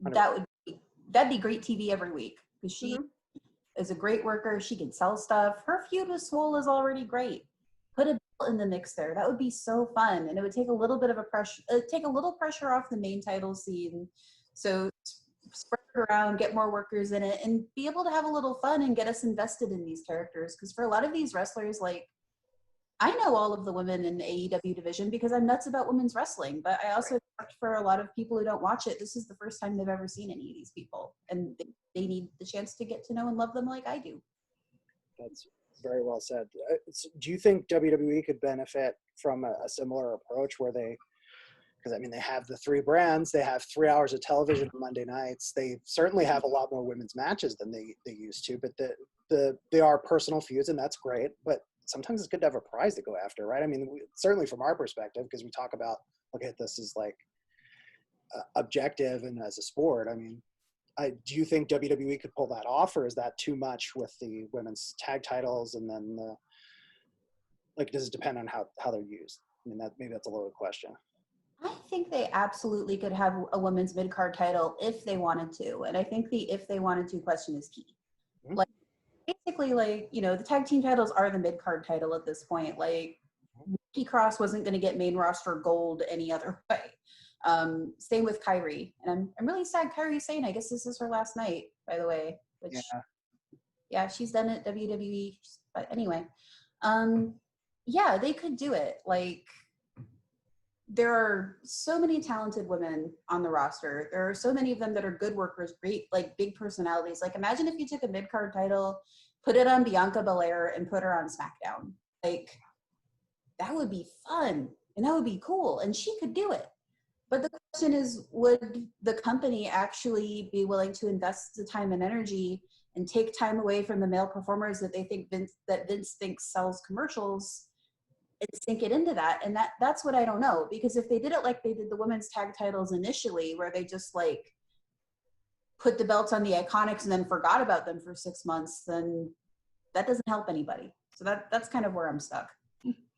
that'd be great TV every week, because she is a great worker. She can sell stuff. Her feud with Swole is already great. Put a belt in the mix there. That would be so fun, and it would take a little bit of take a little pressure off the main title scene. So spread it around, get more workers in it, and be able to have a little fun and get us invested in these characters. Because for a lot of these wrestlers, like, I know all of the women in the AEW division because I'm nuts about women's wrestling, but I also think for a lot of people who don't watch it, this is the first time they've ever seen any of these people, and they need the chance to get to know and love them like I do. That's very well said. Do you think WWE could benefit from a similar approach where because I mean, they have the 3 brands, they have 3 hours of television on Monday nights, they certainly have a lot more women's matches than they used to, but they are personal feuds, and that's great, but sometimes it's good to have a prize to go after, right? I mean, certainly from our perspective, because we talk about, look at this as like objective and as a sport. I mean, do you think WWE could pull that off, or is that too much with the women's tag titles? And then, does it depend on how they're used? I mean, maybe that's a loaded question. I think they absolutely could have a women's mid-card title if they wanted to, and I think the if they wanted to question is key. Mm-hmm. Like, basically, like, you know, the tag team titles are the mid-card title at this point. Like, Nikki Cross wasn't going to get main roster gold any other way. Same with Kairi. And I'm really sad Kairi's saying, I guess this is her last night, by the way. Which, yeah, she's done it WWE. But anyway, yeah, they could do it. Like, there are so many talented women on the roster. There are so many of them that are good workers, great, like, big personalities. Like, imagine if you took a mid-card title, put it on Bianca Belair, and put her on SmackDown. Like, that would be fun, and that would be cool, and she could do it. But the question is, would the company actually be willing to invest the time and energy and take time away from the male performers that they think Vince thinks sells commercials and sink it into that? And that's what I don't know. Because if they did it like they did the women's tag titles initially, where they just like put the belts on the Iconics and then forgot about them for 6 months, then that doesn't help anybody. So that's kind of where I'm stuck.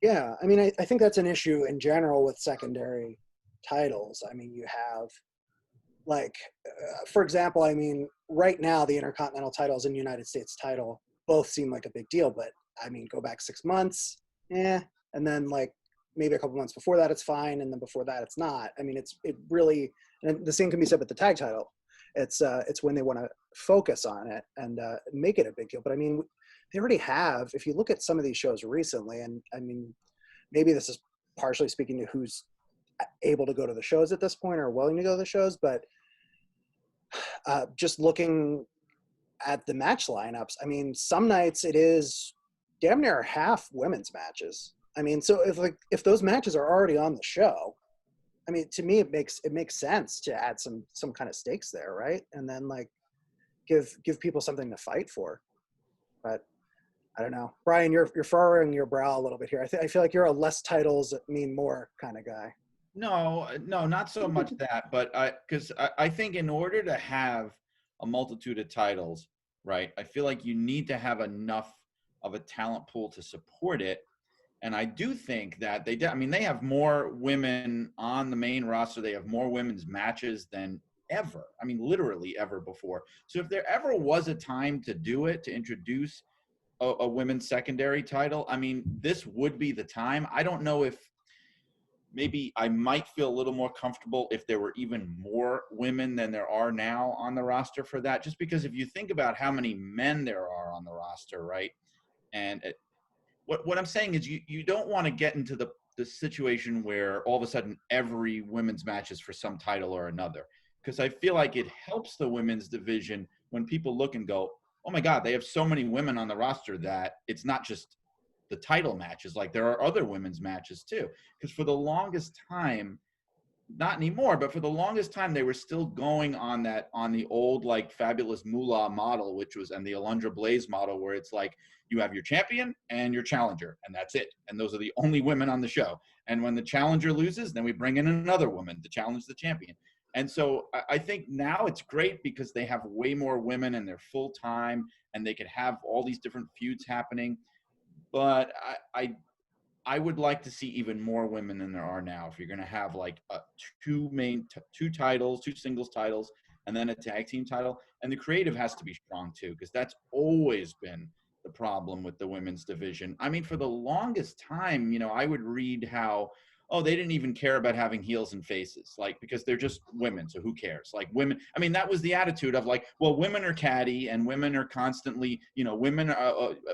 Yeah, I mean, I think that's an issue in general with secondary titles. I mean, you have, like, for example, I mean, right now the Intercontinental titles and United States title both seem like a big deal, but I mean, go back 6 months, and then like maybe a couple months before that it's fine, and then before that it's not. I mean, it really, and the same can be said with the tag title. It's when they want to focus on it and make it a big deal. But I mean, they already have. If you look at some of these shows recently, and I mean, maybe this is partially speaking to who's able to go to the shows at this point or willing to go to the shows, but just looking at the match lineups, I mean, some nights it is damn near half women's matches. I mean, so if those matches are already on the show, I mean, to me, it makes sense to add some kind of stakes there, right? And then like give people something to fight for. But I don't know, Brian, you're furrowing your brow a little bit here. I feel like you're a less titles mean more kind of guy. No, not so much that, but because I think in order to have a multitude of titles, right, I feel like you need to have enough of a talent pool to support it. And I do think that I mean, they have more women on the main roster. They have more women's matches than ever. I mean, literally ever before. So if there ever was a time to do it, to introduce a women's secondary title, I mean, this would be the time. I don't know if maybe I might feel a little more comfortable if there were even more women than there are now on the roster for that. Just because if you think about how many men there are on the roster, right? And what I'm saying is you don't want to get into the situation where all of a sudden every women's match is for some title or another. Because I feel like it helps the women's division when people look and go, oh my God, they have so many women on the roster that it's not just the title matches. Like there are other women's matches too. Because for the longest time, not anymore, but for the longest time, they were still going on the old like Fabulous Moolah model, and the Alundra Blaze model, where it's like you have your champion and your challenger, and that's it. And those are the only women on the show. And when the challenger loses, then we bring in another woman to challenge the champion. And so I think now it's great because they have way more women and they're full time and they can have all these different feuds happening. But I would like to see even more women than there are now. If you're going to have like two titles, two singles titles, and then a tag team title, and the creative has to be strong too, because that's always been the problem with the women's division. I mean, for the longest time, I would read how, oh, they didn't even care about having heels and faces, like, because they're just women, so who cares? Like women, I mean, that was the attitude of like, well, women are catty and women are constantly, women,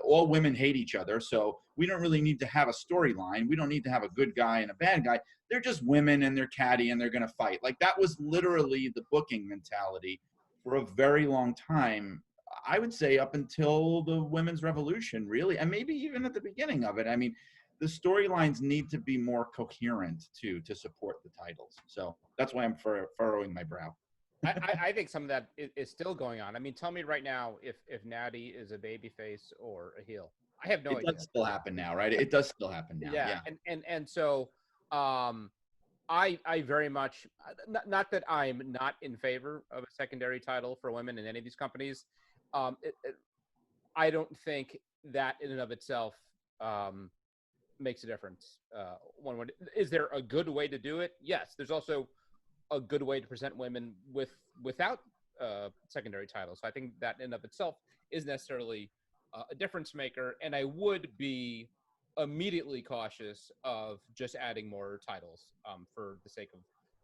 all women hate each other, so we don't really need to have a storyline. We don't need to have a good guy and a bad guy. They're just women and they're catty and they're going to fight. Like that was literally the booking mentality for a very long time. I would say up until the women's revolution, really, and maybe even at the beginning of it. I mean, the storylines need to be more coherent to support the titles. So that's why I'm furrowing my brow. I think some of that is still going on. I mean, tell me right now if Natty is a babyface or a heel. I have no idea. It does still happen now, right? It does still happen now. Yeah. And so I very much, not that I'm not in favor of a secondary title for women in any of these companies. I don't think that in and of itself makes a difference. Is there a good way to do it? Yes. There's also a good way to present women without secondary titles. So I think that in and of itself is necessarily a difference maker. And I would be immediately cautious of just adding more titles for the sake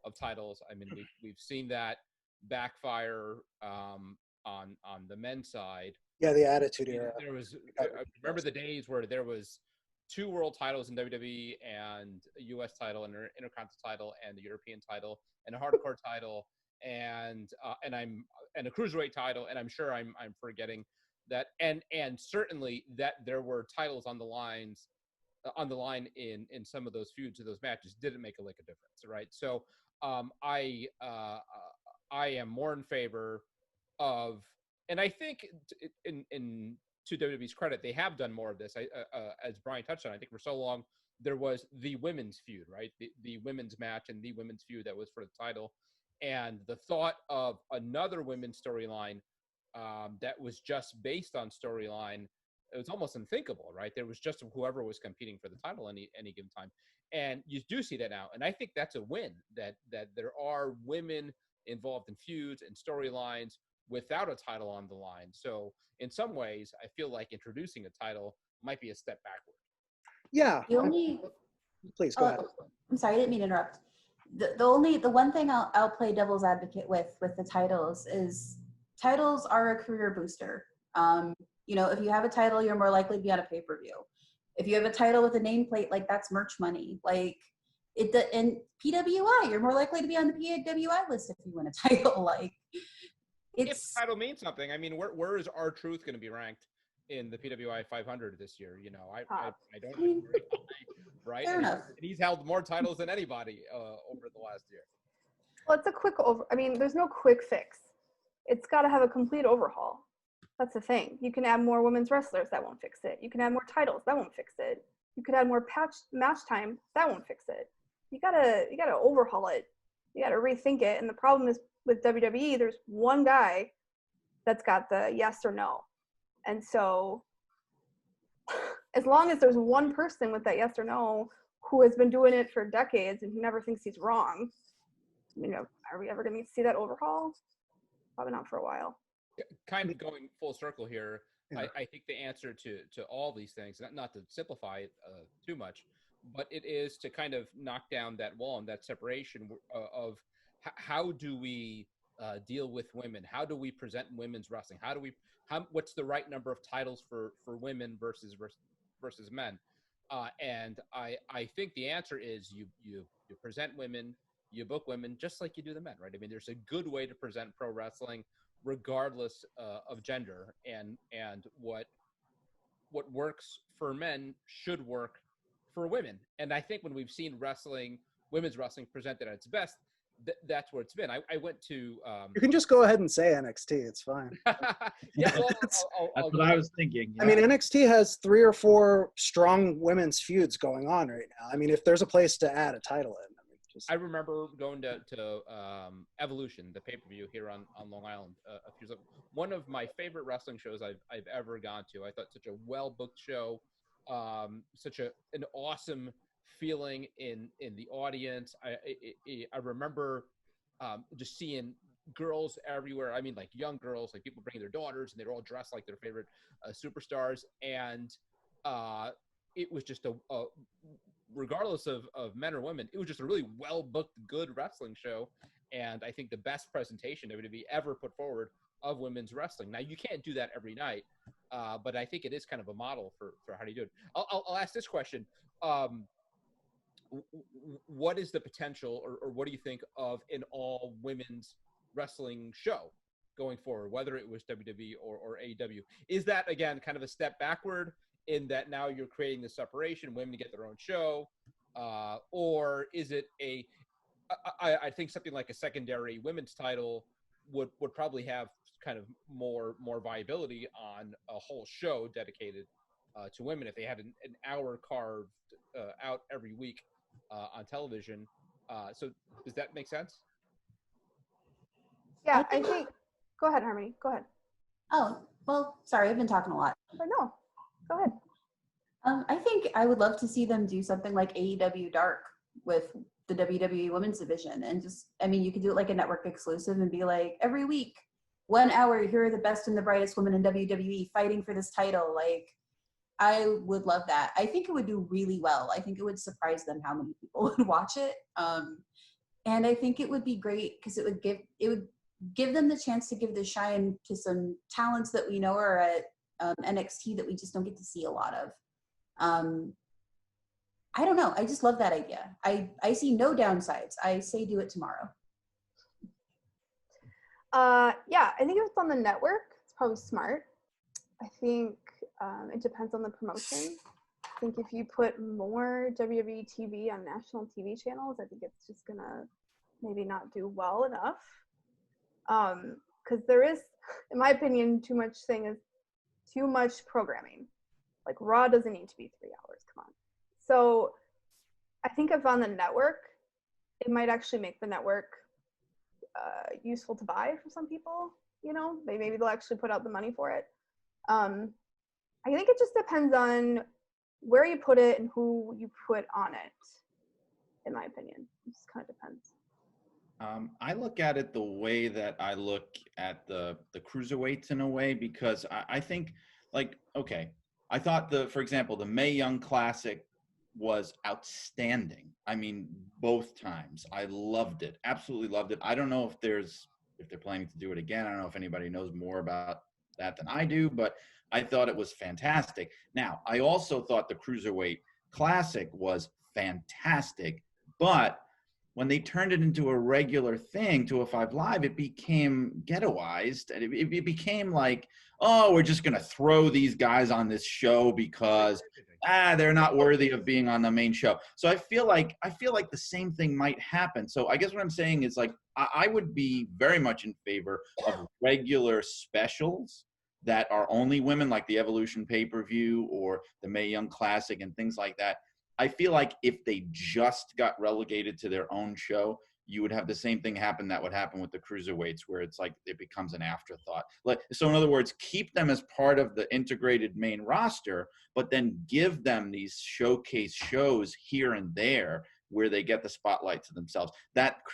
of titles. I mean, we've seen that backfire on the men's side. Yeah, the Attitude Era. There was, I remember the days where there was 2 world titles in WWE and a US title and an Intercontinental title and the European title and a hardcore title and a cruiserweight title, and I'm sure I'm forgetting that, and certainly that there were titles on the line in some of those feuds or those matches didn't make a lick of difference, right? So I am more in favor of, and I think in to WWE's credit, they have done more of this. As Brian touched on, I think for so long there was the women's feud, right? The women's match and the women's feud that was for the title, and the thought of another women's storyline that was just based on storyline, it was almost unthinkable, right? There was just whoever was competing for the title any given time, and you do see that now, and I think that's a win that there are women involved in feuds and storylines without a title on the line. So in some ways, I feel like introducing a title might be a step backward. Yeah. The only, Please go ahead. I'm sorry, I didn't mean to interrupt. The one thing I'll play devil's advocate with the titles is titles are a career booster. You know, if you have a title, you're more likely to be on a pay-per-view. If you have a title with a nameplate, like that's merch money. Like and PWI, you're more likely to be on the PWI list if you win a title. Like if the title means something. I mean, where is R-Truth going to be ranked in the PWI 500 this year? You know, I don't agree, right? Fair enough. And he's held more titles than anybody over the last year. Well, it's a quick I mean, there's no quick fix. It's got to have a complete overhaul. That's the thing. You can add more women's wrestlers, that won't fix it. You can add more titles, that won't fix it. You could add more match time, that won't fix it. You gotta overhaul it. You gotta rethink it. And the problem is with WWE, there's one guy that's got the yes or no. And so as long as there's one person with that yes or no who has been doing it for decades and who never thinks he's wrong, you know, are we ever going to see that overhaul? Probably not for a while. Kind of going full circle here, yeah. I think the answer to all these things, not to simplify it too much, but it is to kind of knock down that wall and that separation of how do we deal with women? How do we present women's wrestling? What's the right number of titles for women versus men? And I think the answer is you present women, you book women just like you do the men, right? I mean, there's a good way to present pro wrestling regardless of gender, and what works for men should work for women. And I think when we've seen women's wrestling presented at its best, that's where it's been. I went to you can just go ahead and say NXT, it's fine. Yeah, well, that's what I was thinking. Yeah. I mean, NXT has 3 or 4 strong women's feuds going on right now. I mean, if there's a place to add a title in, I remember going to Evolution, the pay-per-view here on Long Island a few years ago. One of my favorite wrestling shows I've ever gone to. I thought such a well-booked show, such an awesome feeling in the audience. I remember just seeing girls everywhere. I mean, like young girls, like people bringing their daughters, and they're all dressed like their favorite superstars. And it was just a regardless of men or women, it was just a really well-booked, good wrestling show. And I think the best presentation WWE ever put forward of women's wrestling. Now, you can't do that every night, but I think it is kind of a model for how do you do it. I'll ask this question. What is the potential, or what do you think of an all-women's wrestling show going forward, whether it was WWE or AEW? Is that, again, kind of a step backward in that now you're creating the separation, women get their own show, or is it I think something like a secondary women's title would probably have kind of more viability on a whole show dedicated to women if they had an hour carved out every week on television. So does that make sense? Yeah, I think go ahead, Harmony. Go ahead. Oh, well, sorry, I've been talking a lot. But no, go ahead. I think I would love to see them do something like AEW Dark with the WWE Women's Division, and just, I mean, you could do it like a network exclusive and be like, every week, 1 hour, here are the best and the brightest women in WWE fighting for this title. Like, I would love that. I think it would do really well. I think it would surprise them how many people would watch it. And I think it would be great because it would give them the chance to give the shine to some talents that we know are at NXT that we just don't get to see a lot of. I don't know. I just love that idea. I see no downsides. I say do it tomorrow. Yeah, I think if it's on the network, it's probably smart. I think it depends on the promotion. I think if you put more WWE TV on national TV channels, I think it's just gonna maybe not do well enough. Because there is, in my opinion, too much programming. Like Raw doesn't need to be 3 hours, come on. So I think if on the network, it might actually make the network useful to buy for some people, you know, maybe they'll actually put out the money for it. I think it just depends on where you put it and who you put on it, in my opinion. It just kind of depends. I look at it the way that I look at the cruiserweights in a way, because I think, like, okay, I thought for example, the Mae Young Classic was outstanding. I mean, both times. I loved it. Absolutely loved it. I don't know if they're planning to do it again. I don't know if anybody knows more about that than I do, but I thought it was fantastic. Now, I also thought the Cruiserweight Classic was fantastic, but when they turned it into a regular thing, 205 Live, it became ghettoized. And it became like, oh, we're just going to throw these guys on this show because they're not worthy of being on the main show. So I feel like the same thing might happen. So I guess what I'm saying is, like, I would be very much in favor of regular specials that are only women, like the Evolution pay-per-view or the Mae Young Classic and things like that. I feel like if they just got relegated to their own show, you would have the same thing happen that would happen with the cruiserweights, where it's like it becomes an afterthought. Like, so in other words, keep them as part of the integrated main roster, but then give them these showcase shows here and there where they get the spotlight to themselves. That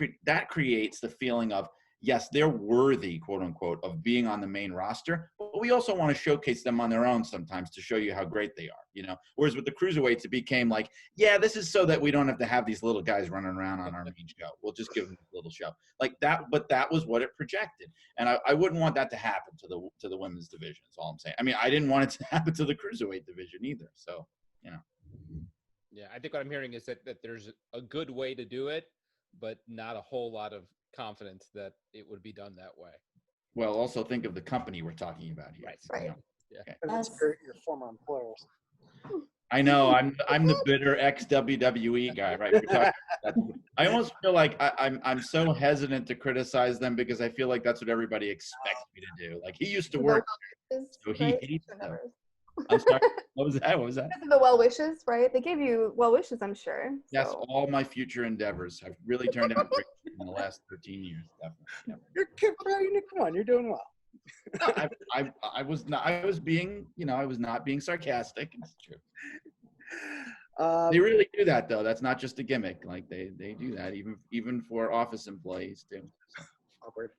creates the feeling of, yes, they're worthy, quote unquote, of being on the main roster, but we also want to showcase them on their own sometimes to show you how great they are, you know? Whereas with the cruiserweights, it became like, yeah, this is so that we don't have to have these little guys running around on our main show. We'll just give them a little show like that. But that was what it projected. And I wouldn't want that to happen to the women's division, is all I'm saying. I mean, I didn't want it to happen to the cruiserweight division either. So, you know. Yeah, I think what I'm hearing is that there's a good way to do it, but not a whole lot of confidence that it would be done that way. Well, also think of the company we're talking about here. Right. You know? Yeah. Okay. It's your former employers. I know I'm the bitter ex-WWE guy, right? I almost feel like I'm so hesitant to criticize them because I feel like that's what everybody expects me to do. Like, he used to work, so he hates them. I'm sorry. What was that? Because of the well wishes, right? They gave you well wishes, I'm sure. So. Yes, all my future endeavors have really turned out great in the last 13 years. Definitely. You're come on, you're doing well. No, I was not. I was being, I was not being sarcastic. It's true. They really do that, though. That's not just a gimmick. Like, they do that even for office employees too. So. Awkward.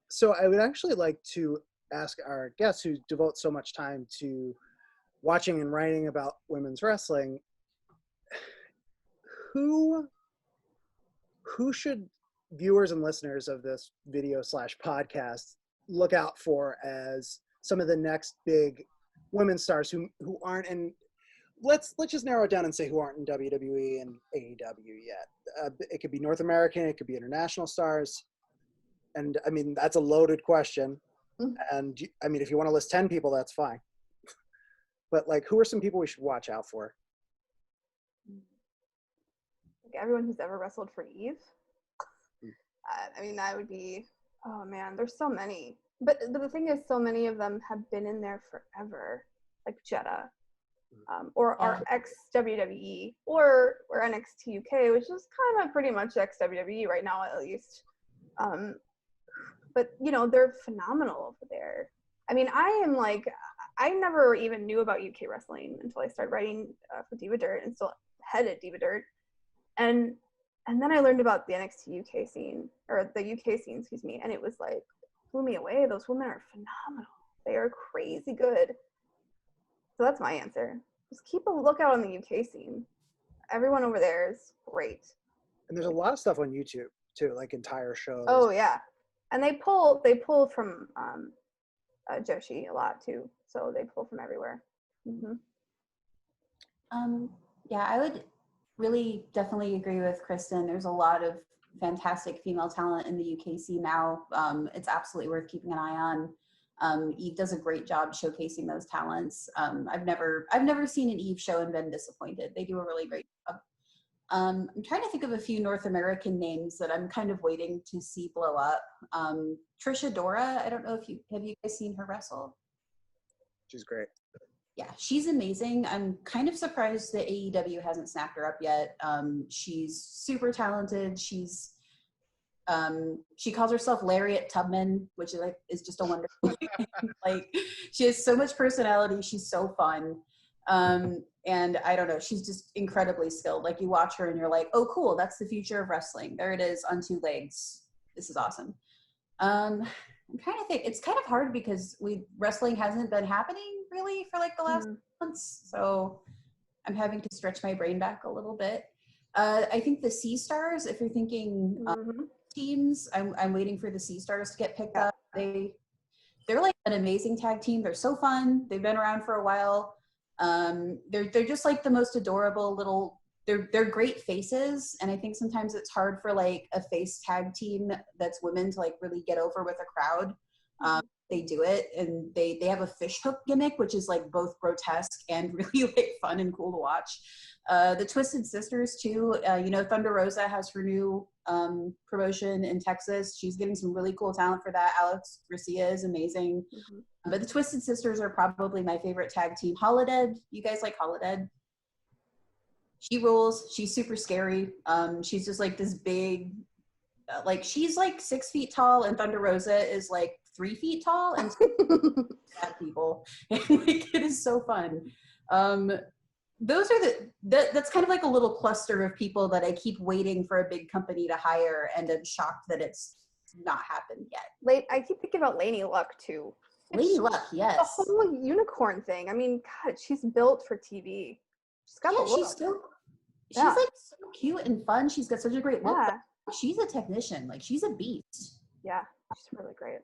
So I would actually like to ask our guests, who devote so much time to watching and writing about women's wrestling, who should viewers and listeners of this video / podcast look out for as some of the next big women's stars who aren't in, let's just narrow it down and say who aren't in WWE and AEW yet. It could be North American, it could be international stars. And I mean, that's a loaded question. And I mean, if you want to list 10 people, that's fine. But like, who are some people we should watch out for? Like everyone who's ever wrestled for Eve. I mean, that would be, oh man, there's so many. But the thing is, so many of them have been in there forever, like Jetta, or our ex-WWE, or NXT UK, which is kind of pretty much ex-WWE right now, at least. But, they're phenomenal over there. I mean, I never even knew about UK wrestling until I started writing for Diva Dirt and still headed Diva Dirt. And then I learned about the NXT UK scene, or the UK scene, excuse me, and it was like, blew me away. Those women are phenomenal. They are crazy good. So that's my answer. Just keep a lookout on the UK scene. Everyone over there is great. And there's a lot of stuff on YouTube too, like entire shows. Oh yeah. And they pull from Joshi a lot too. So they pull from everywhere. Mm-hmm. Yeah, I would really definitely agree with Kristen. There's a lot of fantastic female talent in the UK scene now. It's absolutely worth keeping an eye on. Eve does a great job showcasing those talents. I've never seen an Eve show and been disappointed. They do a really great job. I'm trying to think of a few North American names that I'm kind of waiting to see blow up. Trish Adora, I don't know if have you guys seen her wrestle? She's great. Yeah, she's amazing. I'm kind of surprised that AEW hasn't snapped her up yet. She's super talented. She calls herself Lariat Tubman, which is just a wonderful name. Like, she has so much personality. She's so fun. And I don't know, she's just incredibly skilled. Like, you watch her and you're like, oh, cool, that's the future of wrestling. There it is on 2 legs. This is awesome. I'm trying to think. It's kind of hard because wrestling hasn't been happening really for like the last months. So I'm having to stretch my brain back a little bit. I think the Sea Stars, if you're thinking teams, I'm waiting for the Sea Stars to get picked up. They're like an amazing tag team. They're so fun. They've been around for a while. They're just like the most adorable little, they're great faces. And I think sometimes it's hard for like a face tag team that's women to like really get over with a crowd. They do it, and they have a fish hook gimmick, which is like both grotesque and really like fun and cool to watch. The Twisted Sisters too, Thunder Rosa has her new promotion in Texas. She's getting some really cool talent for that. Alex Garcia is amazing. But the Twisted Sisters are probably my favorite tag team. Holodead, you guys like Holodead? She rules. She's super scary. She's just like this big, she's like 6 feet tall, and Thunder Rosa is like 3 feet tall, and bad people. And like, it is so fun. Those are that's kind of like a little cluster of people that I keep waiting for a big company to hire, and I'm shocked that it's not happened yet. I keep thinking about Lainey Luck too. Lady Luck, yes. The whole unicorn thing. I mean, God, she's built for TV. She's got the look. She's like so cute and fun. She's got such a great look. Yeah. She's a technician. Like, she's a beast. Yeah, she's really great.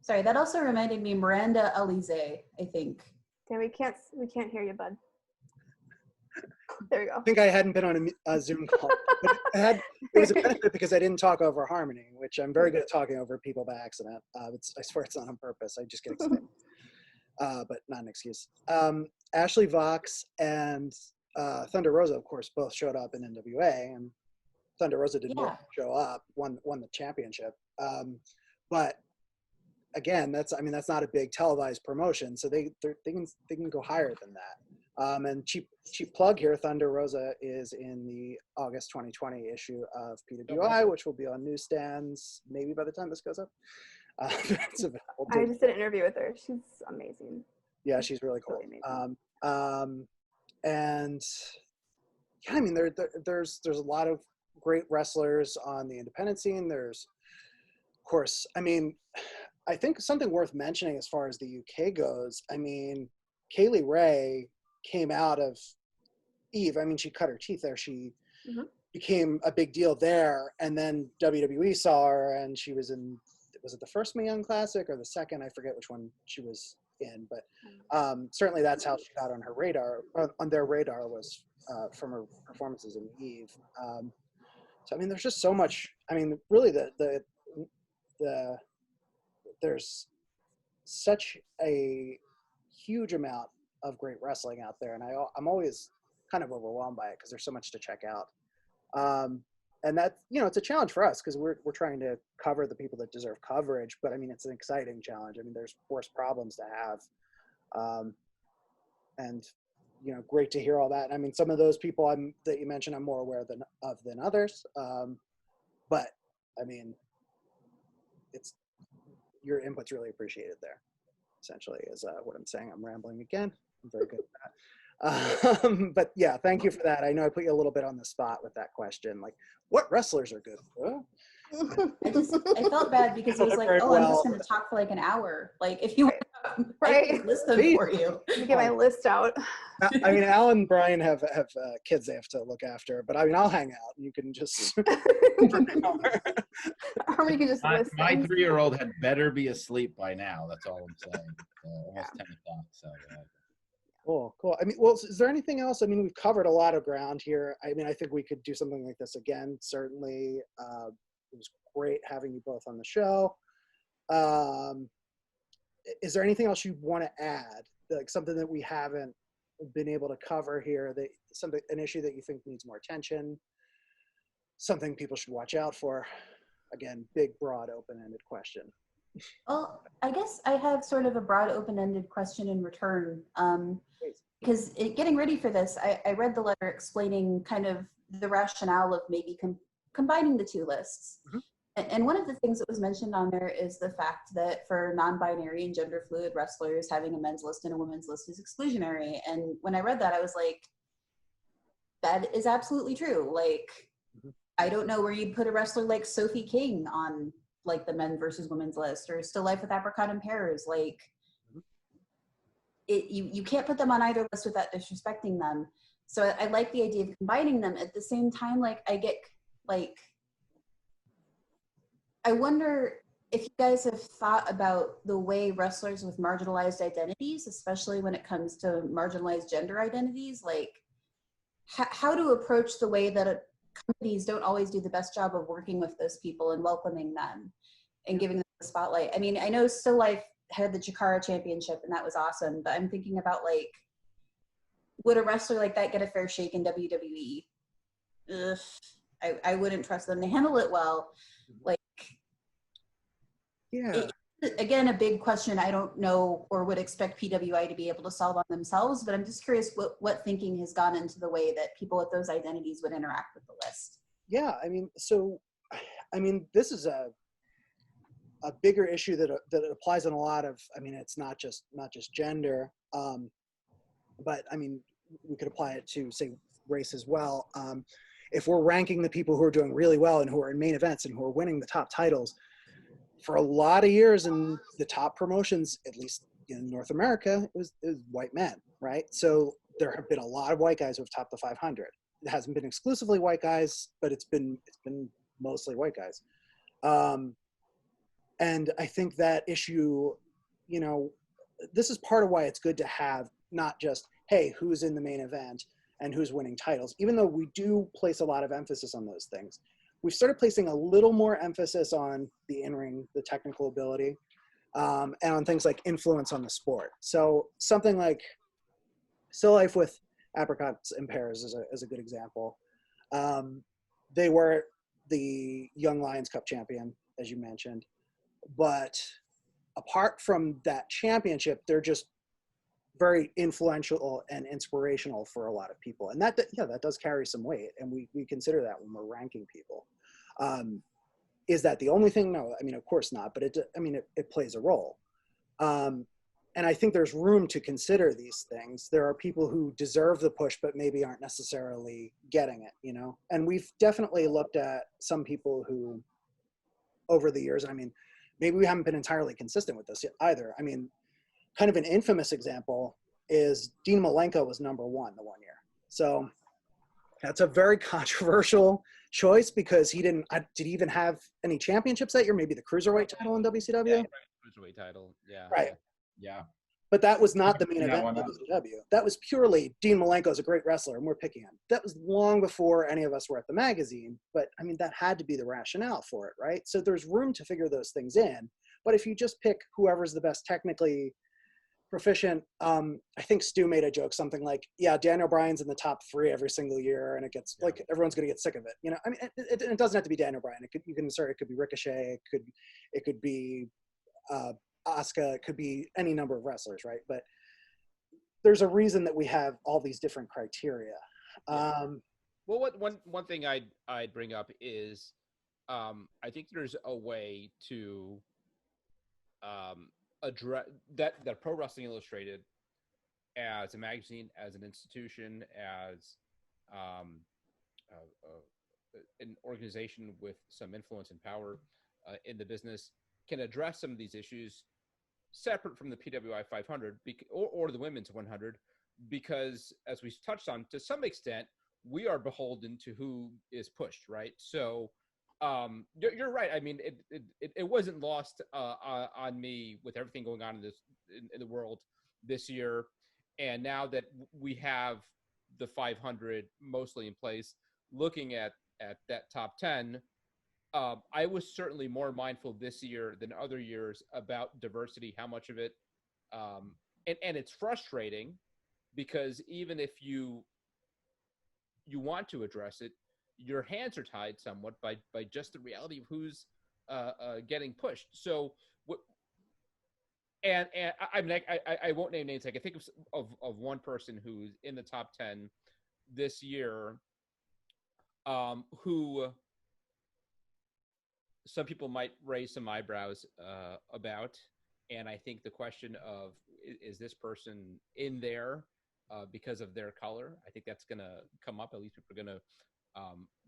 Sorry, that also reminded me Miranda Alize, I think. Yeah, we can't hear you, bud. There you go. I think I hadn't been on a Zoom call, but it was a benefit because I didn't talk over harmony, which I'm very good at talking over people by accident. I swear it's not on purpose. I just get excited, but not an excuse. Ashley Vox and Thunder Rosa, of course, both showed up in NWA, and Thunder Rosa did not show up, won the championship. But again, that's not a big televised promotion, so they can go higher than that. And cheap plug here, Thunder Rosa is in the August 2020 issue of PWI, which will be on newsstands maybe by the time this goes up. I just did an interview with her. She's amazing. Yeah, she's really cool. Really and yeah, I mean, there's a lot of great wrestlers on the independent scene. There's, of course, I mean, I think something worth mentioning as far as the UK goes. I mean, Kaylee Ray came out of Eve. I mean, she cut her teeth there. She became a big deal there, and then WWE saw her, and she was in. Was it the first Mae Young Classic or the second? I forget which one she was in, but certainly that's how she got on her radar. On their radar was from her performances in Eve. So I mean, there's just so much. I mean, really, there's such a huge amount of great wrestling out there, and I'm always kind of overwhelmed by it because there's so much to check out. And that, it's a challenge for us because we're trying to cover the people that deserve coverage, but I mean, it's an exciting challenge. I mean, there's worse problems to have. And great to hear all that. I mean, some of those people that you mentioned, I'm more aware of than others. But I mean, your input's really appreciated there, essentially, is what I'm saying. I'm rambling again. I'm very good at that. But yeah, thank you for that. I know I put you a little bit on the spot with that question. Like, what wrestlers are good? I felt bad because he was like, "Oh, I'm just going to talk for like an hour." Like, if you I can list them for you. Let me get my list out. I mean, Al and Brian have kids they have to look after, but I mean, I'll hang out and you can just. Harmony can just listen. My 3-year-old had better be asleep by now. That's all I'm saying. Almost 10 o'clock. So. Cool. I mean, well, is there anything else? I mean, we've covered a lot of ground here. I mean, I think we could do something like this again. Certainly, it was great having you both on the show. Is there anything else you want to add, like something that we haven't been able to cover here, that an issue that you think needs more attention, something people should watch out for? Again, big, broad, open-ended question. Well, I guess I have sort of a broad, open-ended question in return. Because getting ready for this, I read the letter explaining kind of the rationale of maybe combining the two lists. Mm-hmm. And one of the things that was mentioned on there is the fact that for non-binary and gender fluid wrestlers, having a men's list and a women's list is exclusionary. And when I read that, I was like, that is absolutely true. Like, mm-hmm. I don't know where you'd put a wrestler like Sophie King on like the men versus women's list, or Still Life with Apricot and Pears. Like, you can't put them on either list without disrespecting them. So I like the idea of combining them. At the same time, like, I wonder if you guys have thought about the way wrestlers with marginalized identities, especially when it comes to marginalized gender identities, like how to approach the way that companies don't always do the best job of working with those people and welcoming them and giving them the spotlight. I mean, I know Still Life had the Chikara Championship and that was awesome, but I'm thinking about, like, would a wrestler like that get a fair shake in WWE? Ugh, I wouldn't trust them to handle it well. Like, yeah. Again, a big question I don't know or would expect PWI to be able to solve on themselves, but I'm just curious what thinking has gone into the way that people with those identities would interact with the list. Yeah, I mean, this is a bigger issue that applies in a lot of, I mean, it's not just gender, but I mean, we could apply it to, say, race as well. If we're ranking the people who are doing really well and who are in main events and who are winning the top titles, for a lot of years in the top promotions, at least in North America, it was white men, right? So there have been a lot of white guys who have topped the 500. It hasn't been exclusively white guys, but it's been mostly white guys. And I think that issue, you know, this is part of why it's good to have not just, hey, who's in the main event and who's winning titles, even though we do place a lot of emphasis on those things. We've started placing a little more emphasis on the in-ring, the technical ability, and on things like influence on the sport. So something like Still Life with Apricots and Pears is a good example. They were the Young Lions Cup champion, as you mentioned. But apart from that championship, they're just very influential and inspirational for a lot of people. And that does carry some weight. And we consider that when we're ranking people. Is that the only thing? No, I mean, of course not, but it plays a role. And I think there's room to consider these things. There are people who deserve the push, but maybe aren't necessarily getting it, you know? And we've definitely looked at some people who, over the years, I mean, maybe we haven't been entirely consistent with this either. I mean, kind of an infamous example is Dean Malenko was #1 the one year. So that's a very controversial choice because did he even have any championships that year? Maybe the Cruiserweight title in WCW? Yeah, Cruiserweight title, yeah. Right. Yeah. But that was not the main Yeah, event of WCW. That was purely Dean Malenko is a great wrestler and we're picking him. That was long before any of us were at the magazine, but I mean, that had to be the rationale for it, right? So there's room to figure those things in. But if you just pick whoever's the best technically proficient, I think Stu made a joke, something like, yeah, Daniel Bryan's in the top 3 every single year and it gets like, everyone's going to get sick of it. You know, I mean, it doesn't have to be Daniel Bryan. You can insert, it could be Ricochet. It could be, Asuka, it could be any number of wrestlers, right? But there's a reason that we have all these different criteria. Well, one thing I'd bring up is I think there's a way to address that Pro Wrestling Illustrated as a magazine, as an institution, as an organization with some influence and power in the business can address some of these issues separate from the PWI 500 or the women's 100, because as we touched on, to some extent, we are beholden to who is pushed, right? So you're right. I mean, it wasn't lost on me with everything going on in the world this year. And now that we have the 500 mostly in place, looking at that top 10, I was certainly more mindful this year than other years about diversity, how much of it, and it's frustrating because even if you want to address it, your hands are tied somewhat by just the reality of who's getting pushed. So and I mean, I won't name names. I can think of one person who's in the top 10 this year, who some people might raise some eyebrows about. And I think the question of, is this person in there because of their color? I think that's going to come up. At least people are going to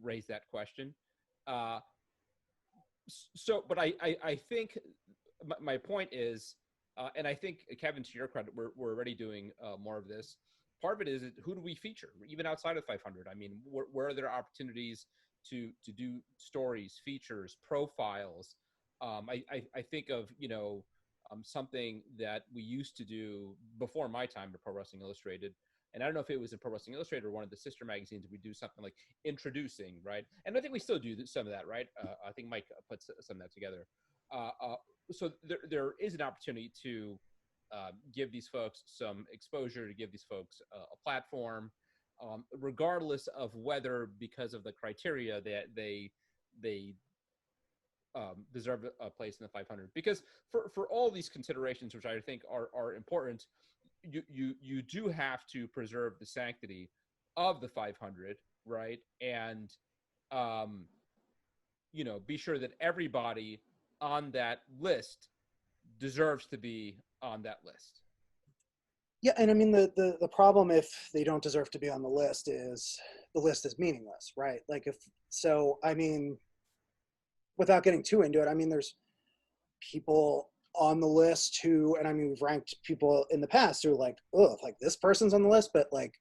raise that question. But I think my point is, and I think, Kevin, to your credit, we're already doing more of this. Part of it is, who do we feature, even outside of 500? I mean, where are there opportunities to do stories, features, profiles? I think of, something that we used to do before my time at Pro Wrestling Illustrated. And I don't know if it was in Pro Wrestling Illustrated or one of the sister magazines, we do something like introducing, right? And I think we still do some of that, right? I think Mike puts some of that together. So there is an opportunity to give these folks some exposure, to give these folks a platform, regardless of whether, because of the criteria, that they deserve a place in the 500. Because for all these considerations, which I think are important, you do have to preserve the sanctity of the 500, right? And be sure that everybody on that list deserves to be on that list. Yeah, and I mean, the problem, if they don't deserve to be on the list, is the list is meaningless, right? Like, I mean, without getting too into it, I mean, there's people on the list who, and I mean, we've ranked people in the past who are like, oh, like this person's on the list, but like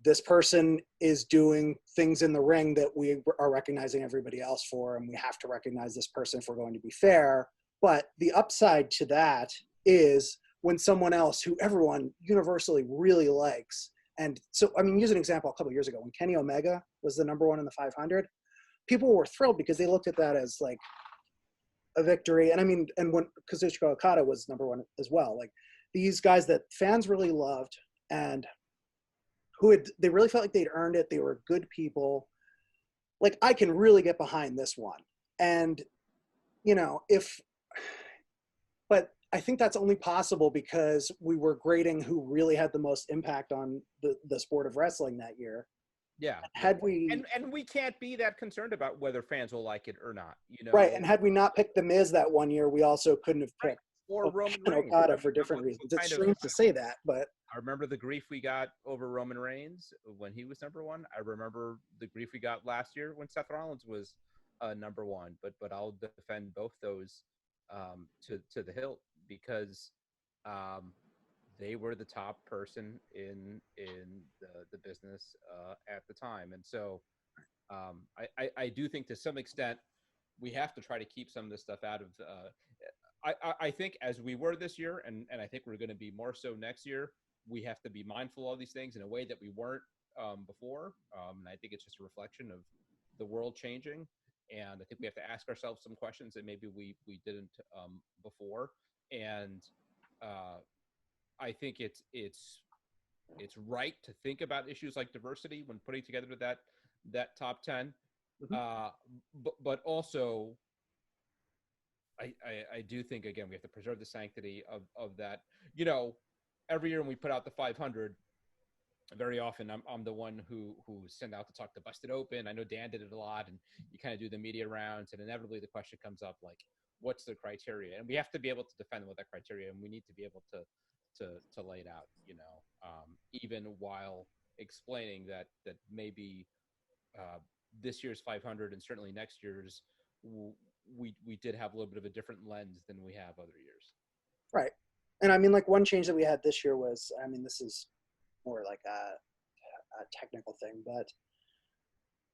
this person is doing things in the ring that we are recognizing everybody else for, and we have to recognize this person if we're going to be fair. But the upside to that is when someone else who everyone universally really likes, and so, I mean, use an example a couple of years ago when Kenny Omega was the #1 in the 500, people were thrilled because they looked at that as like a victory. And I mean, and when Kazuchika Okada was #1 as well, like these guys that fans really loved and they really felt like they'd earned it. They were good people. Like, I can really get behind this one. And, but I think that's only possible because we were grading who really had the most impact on the sport of wrestling that year. Yeah. Had we and we can't be that concerned about whether fans will like it or not, Right. And had we not picked The Miz that one year, we also couldn't have picked or Roman Reigns. Okada for different reasons. It's strange to say that, but I remember the grief we got over Roman Reigns when he was #1. I remember the grief we got last year when Seth Rollins was #1. But I'll defend both those to the hilt because they were the top person in the business at the time. And so I do think to some extent we have to try to keep some of this stuff out of I think as we were this year, and I think we're going to be more so next year, we have to be mindful of all these things in a way that we weren't before. And I think it's just a reflection of the world changing. And I think we have to ask ourselves some questions that maybe we didn't before. And I think it's right to think about issues like diversity when putting together that top 10. Mm-hmm. But also, I do think, again, we have to preserve the sanctity of that. Every year when we put out the 500, very often I'm the one who send out to talk to Busted Open. I know Dan did it a lot, and you kind of do the media rounds, and inevitably the question comes up like, what's the criteria? And we have to be able to defend what that criteria, and we need to be able to lay it out, even while explaining that maybe this year's 500 and certainly next year's we did have a little bit of a different lens than we have other years. Right. And I mean, like, one change that we had this year was, I mean, this is more like a technical thing, but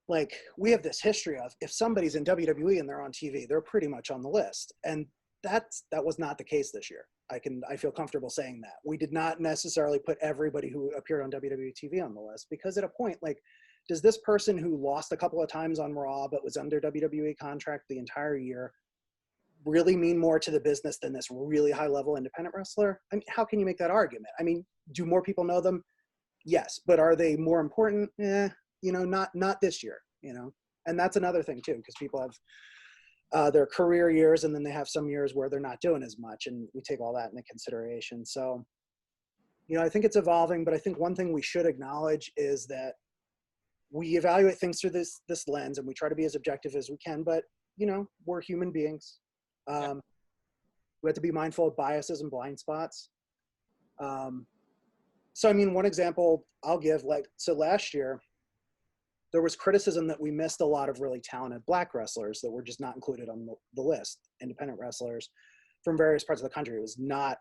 like, we have this history of if somebody's in WWE and they're on TV, they're pretty much on the list. And that was not the case this year. I feel comfortable saying that. We did not necessarily put everybody who appeared on WWE TV on the list, because at a point, like, does this person who lost a couple of times on Raw but was under WWE contract the entire year really mean more to the business than this really high-level independent wrestler? I mean, how can you make that argument? I mean, Do more people know them? Yes, but are they more important? Not this year, and that's another thing too, because people have their career years, and then they have some years where they're not doing as much, and we take all that into consideration. So, I think it's evolving, but I think one thing we should acknowledge is that we evaluate things through this lens, and we try to be as objective as we can, but we're human beings. We have to be mindful of biases and blind spots. So, one example I'll give, last year, there was criticism that we missed a lot of really talented Black wrestlers that were just not included on the list, independent wrestlers from various parts of the country. It was not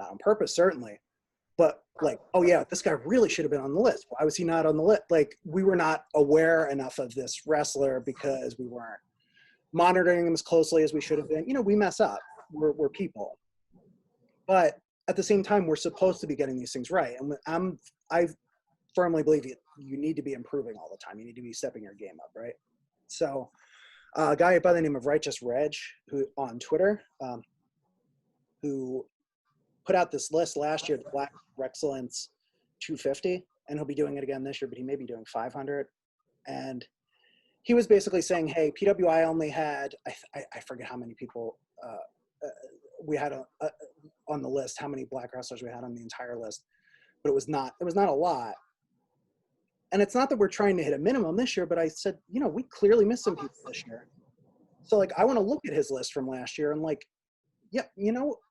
on purpose, certainly, but oh yeah, this guy really should have been on the list. Why was he not on the list? We were not aware enough of this wrestler because we weren't monitoring him as closely as we should have been. We mess up. We're people. But at the same time, we're supposed to be getting these things right. And I firmly believe you need to be improving all the time. You need to be stepping your game up, right? So a guy by the name of Righteous Reg, who on Twitter, who put out this list last year, the Black Excellence 250, and he'll be doing it again this year, but he may be doing 500. And he was basically saying, hey, PWI only had, I forget how many people we had on the list, how many Black wrestlers we had on the entire list, but it was not a lot. And it's not that we're trying to hit a minimum this year, but I said, we clearly missed some people this year. So I want to look at his list from last year and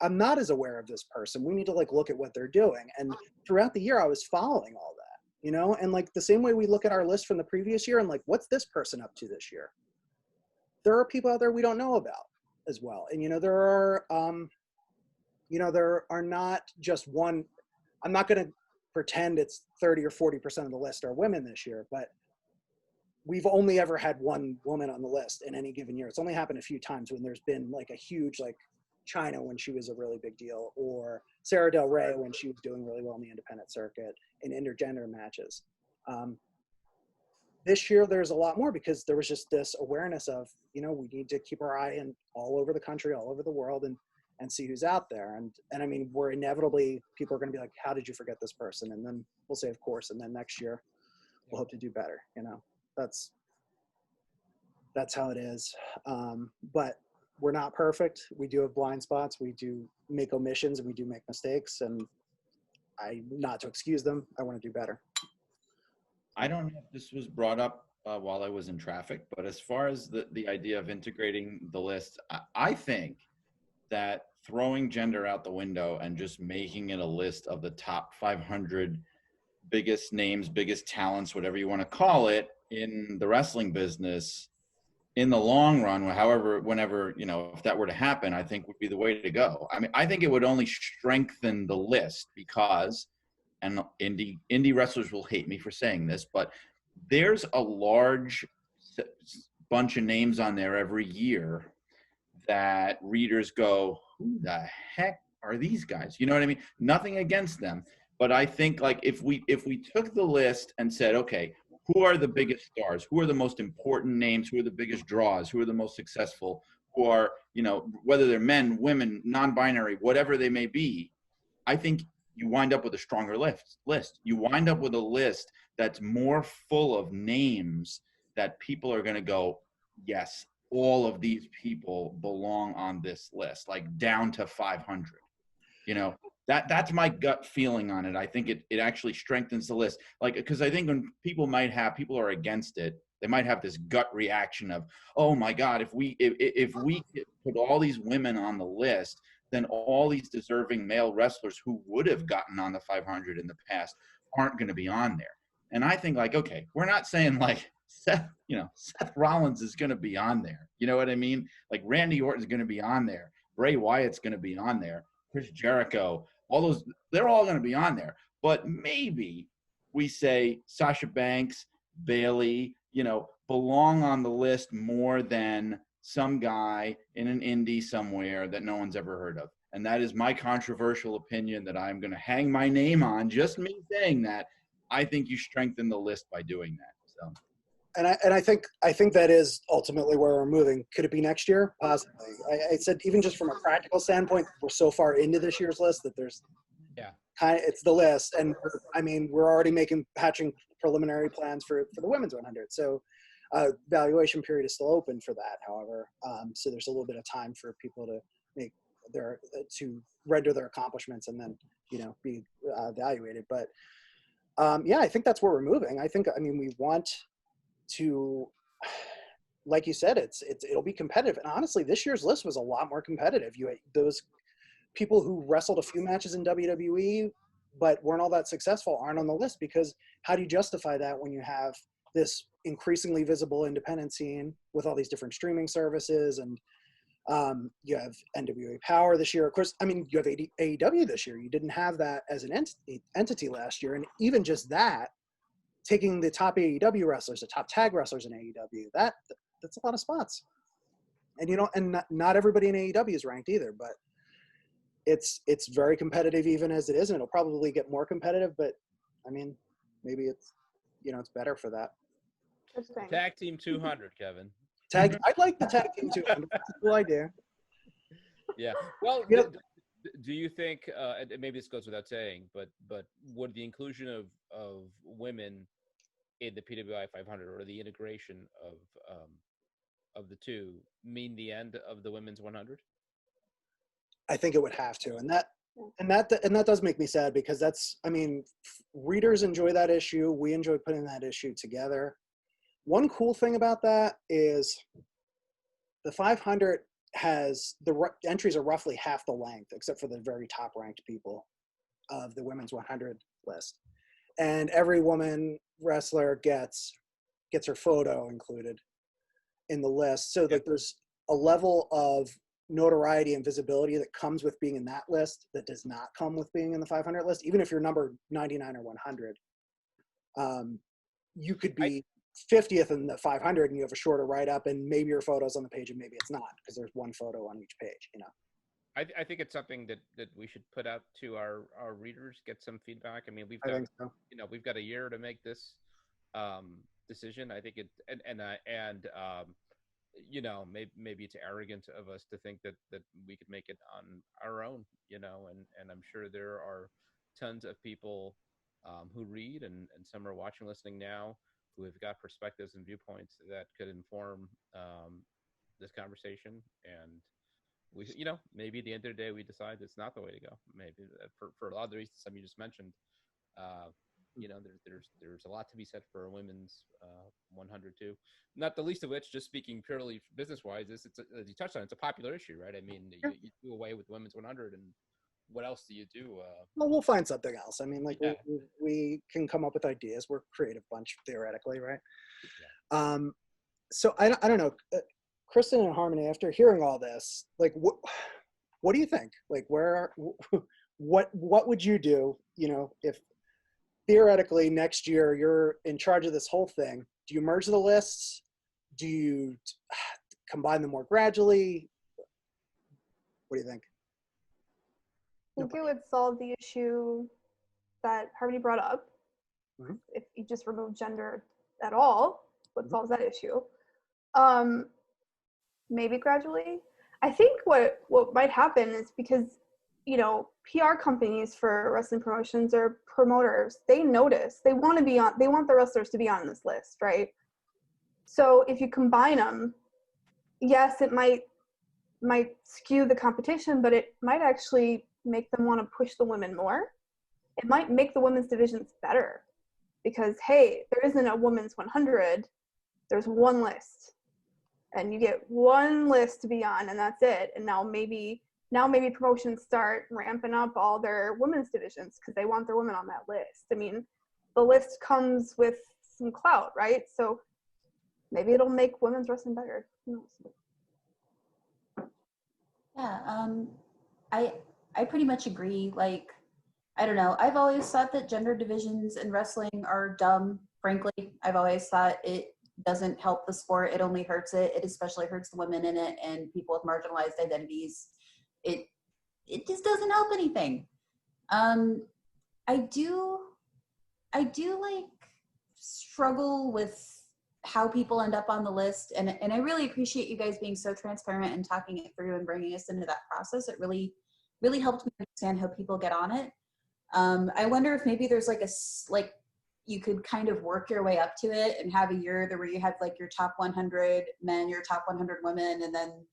I'm not as aware of this person. We need to look at what they're doing. And throughout the year, I was following all that, and the same way we look at our list from the previous year and what's this person up to this year? There are people out there we don't know about as well. And, there are not just one, I'm not going to pretend it's 30 or 40% of the list are women this year, but we've only ever had one woman on the list in any given year. It's only happened a few times when there's been a huge, China when she was a really big deal, or Sarah Del Rey when she was doing really well in the independent circuit in intergender matches. This year, there's a lot more because there was just this awareness of, we need to keep our eye all over the country, all over the world, and see who's out there. And we're inevitably, people are going to be like, how did you forget this person? And then we'll say, of course. And then next year we'll hope to do better. That's how it is. But we're not perfect. We do have blind spots. We do make omissions and we do make mistakes, and not to excuse them. I want to do better. I don't know if this was brought up while I was in traffic, but as far as the idea of integrating the list, I think that throwing gender out the window and just making it a list of the top 500 biggest names, biggest talents, whatever you want to call it, in the wrestling business, in the long run, whenever, if that were to happen, I think would be the way to go. I think it would only strengthen the list because, and indie wrestlers will hate me for saying this, but there's a large bunch of names on there every year that readers go, who the heck are these guys? You know what I mean? Nothing against them, but I think if we took the list and said, okay, who are the biggest stars? Who are the most important names? Who are the biggest draws? Who are the most successful? Who are, whether they're men, women, non-binary, whatever they may be, I think you wind up with a stronger list. You wind up with a list that's more full of names that people are going to go, yes, all of these people belong on this list, down to 500. That's my gut feeling on it. I think it actually strengthens the list. Because I think when people are against it, they might have this gut reaction of, oh my God, if we put all these women on the list, then all these deserving male wrestlers who would have gotten on the 500 in the past aren't going to be on there. And I think okay, we're not saying Seth Rollins is going to be on there. You know what I mean? Randy Orton's going to be on there. Bray Wyatt's going to be on there. Chris Jericho, all those, they're all going to be on there. But maybe we say Sasha Banks, Bayley, belong on the list more than some guy in an indie somewhere that no one's ever heard of. And that is my controversial opinion that I'm going to hang my name on. Just me saying that. I think you strengthen the list by doing that. So. And I think that is ultimately where we're moving. Could it be next year? Possibly. I said even just from a practical standpoint, we're so far into this year's list that there's it's the list, and we're already hatching preliminary plans for the women's 100. So valuation period is still open for that, however. So there's a little bit of time for people to to render their accomplishments and then, be evaluated. But yeah, I think that's where we're moving. We want to, like you said, it'll be competitive. And honestly, this year's list was a lot more competitive. Those people who wrestled a few matches in WWE but weren't all that successful aren't on the list, because how do you justify that when you have this increasingly visible independent scene with all these different streaming services, and you have NWA Power this year. Of course, you have AEW this year. You didn't have that as an entity last year. And even just that, taking the top AEW wrestlers, the top tag wrestlers in AEW, that's a lot of spots. And not everybody in AEW is ranked either, but it's very competitive even as it is, and it'll probably get more competitive, but maybe it's it's better for that. Tag Team 200, Kevin. I'd like the Tag Team 200. That's a cool idea. Yeah. Well, do you think, and maybe this goes without saying, but would the inclusion of women in the PWI 500, or the integration of the two, mean the end of the women's 100? I think it would have to, and that does make me sad, because readers enjoy that issue. We enjoy putting that issue together. One cool thing about that is the 500 has the entries are roughly half the length, except for the very top ranked people of the women's 100 list, and every woman wrestler gets her photo included in the list. So that there's a level of notoriety and visibility that comes with being in that list that does not come with being in the 500 list. Even if you're number 99 or 100, you could be 50th in the 500 and you have a shorter write-up, and maybe your photo's on the page and maybe it's not, because there's one photo on each page. I think it's something that we should put out to our readers, get some feedback. We've got a year to make this decision. I think maybe it's arrogant of us to think that we could make it on our own, and I'm sure there are tons of people who read, and some are watching, listening now, who have got perspectives and viewpoints that could inform this conversation. And we, maybe at the end of the day, we decide it's not the way to go. Maybe for a lot of the reasons some you just mentioned, there's a lot to be said for a women's 100 too. Not the least of which, just speaking purely business-wise, as you touched on, it's a popular issue, right? You do away with women's 100, and what else do you do? Well, we'll find something else. We can come up with ideas. We're a creative bunch, theoretically, right? Yeah. So I don't know, Kristen and Harmony, after hearing all this, what do you think? What would you do, if theoretically next year you're in charge of this whole thing? Do you merge the lists? Do you combine them more gradually? What do you think? I think it would solve the issue that Harmony brought up. Mm-hmm. If you just remove gender at all, what solves that issue? Maybe gradually. I think what might happen is, because PR companies for wrestling promotions or promoters, they notice, they want the wrestlers to be on this list, right? So if you combine them, yes, it might skew the competition, but it might actually make them want to push the women more. It might make the women's divisions better, because hey, there isn't a women's 100, there's one list, and you get one list to be on, and that's it. And now maybe promotions start ramping up all their women's divisions because they want their women on that list. The list comes with some clout, right? So maybe it'll make women's wrestling better. Who knows? Yeah, I pretty much agree. I don't know. I've always thought that gender divisions in wrestling are dumb, frankly. I've always thought it doesn't help the sport. It only hurts it. It especially hurts the women in it and people with marginalized identities. It just doesn't help anything. I do struggle with how people end up on the list, and I really appreciate you guys being so transparent and talking it through and bringing us into that process. It really helped me understand how people get on it. I wonder if maybe there's like you could kind of work your way up to it and have a year where you have like your top 100 men, your top 100 women, and then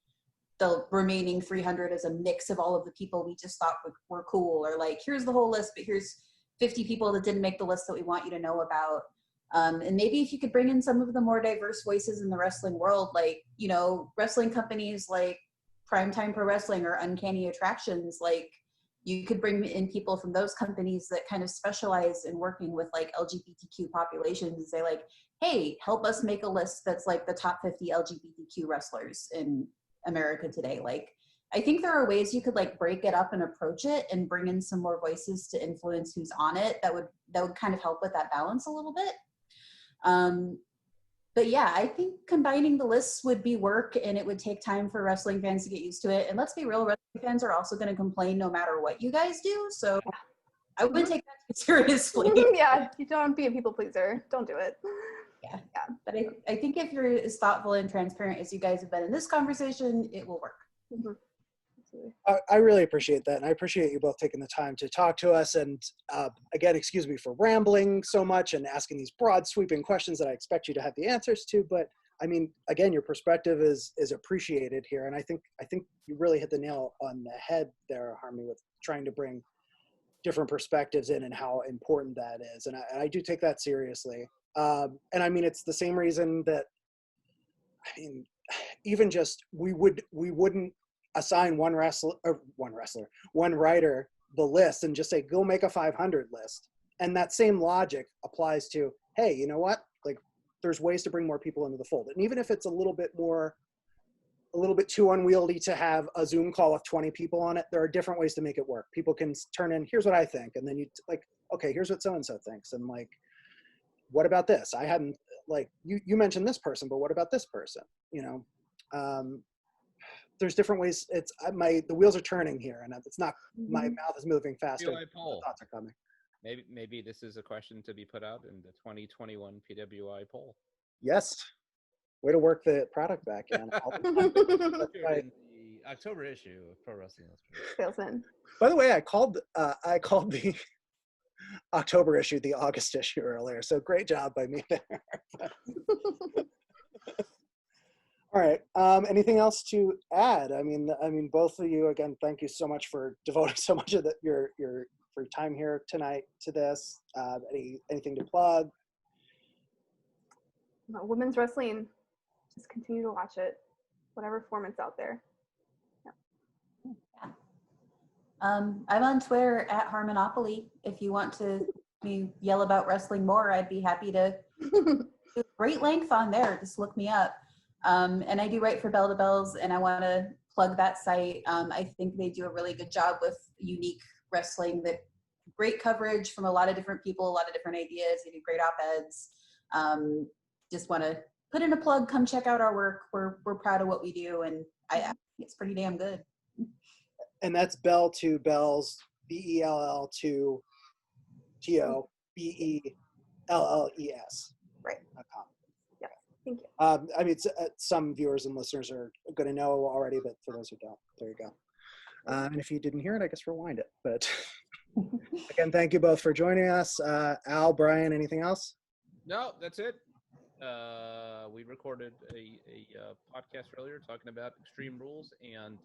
the remaining 300 is a mix of all of the people we just thought were cool, or like, here's the whole list, but here's 50 people that didn't make the list that we want you to know about. And maybe if you could bring in some of the more diverse voices in the wrestling world, like, you know, wrestling companies like Primetime Pro Wrestling or Uncanny Attractions, like you could bring in people from those companies that kind of specialize in working with like LGBTQ populations and say like, hey, help us make a list that's like the top 50 LGBTQ wrestlers in America today. Like, I think there are ways you could like break it up and approach it and bring in some more voices to influence who's on it. That would kind of help with that balance a little bit. But yeah, I think combining the lists would be work, and it would take time for wrestling fans to get used to it. And let's be real, wrestling fans are also going to complain no matter what you guys do. So I wouldn't take that too seriously. Yeah, you don't be a people pleaser. Don't do it. Yeah. But I think if you're as thoughtful and transparent as you guys have been in this conversation, it will work. Mm-hmm. I really appreciate that. And I appreciate you both taking the time to talk to us. And again, excuse me for rambling so much and asking these broad sweeping questions that I expect you to have the answers to. But I mean, again, your perspective is appreciated here. And I think you really hit the nail on the head there, Harmony, with trying to bring different perspectives in and how important that is. And I do take that seriously. And I mean, it's the same reason that, I mean, even just we wouldn't assign one writer the list and just say, go make a 500 list. And that same logic applies to, hey, you know what? Like, there's ways to bring more people into the fold. And even if it's a little bit too unwieldy to have a Zoom call with 20 people on it, there are different ways to make it work. People can turn in, here's what I think. And then you like, okay, here's what so-and-so thinks. And like, what about this? I hadn't, like, you mentioned this person, but what about this person? You know, there's different ways. It's the wheels are turning here, and it's not, my mouth is moving faster. PWI poll. The thoughts are coming. Maybe this is a question to be put out in the 2021 PWI poll. Yes. Way to work the product back in. In the October issue of Pro Wrestling Illustrated. By the way, I called the October issue the August issue earlier, so great job by me there. All right. Anything else to add? I mean, both of you, again, thank you so much for devoting so much of your time here tonight to this. Anything to plug? Women's wrestling, just continue to watch it, whatever form it's out there. Yeah. I'm on Twitter at Harmonopoly. If you want to yell about wrestling more, I'd be happy to do great length on there. Just look me up. And I do write for Bell to Bells, and I want to plug that site. I think they do a really good job with unique wrestling, that great coverage from a lot of different people, a lot of different ideas. They do great op-eds. Just want to put in a plug. Come check out our work. We're proud of what we do, and I think it's pretty damn good. And that's Bell to Bells, BELL to TOBELLES. Right. .com. Yeah. Thank you. I mean, some viewers and listeners are going to know already, but for those who don't, there you go. And if you didn't hear it, I guess rewind it. But again, thank you both for joining us. Al, Brian, anything else? No, that's it. We recorded a podcast earlier talking about Extreme Rules and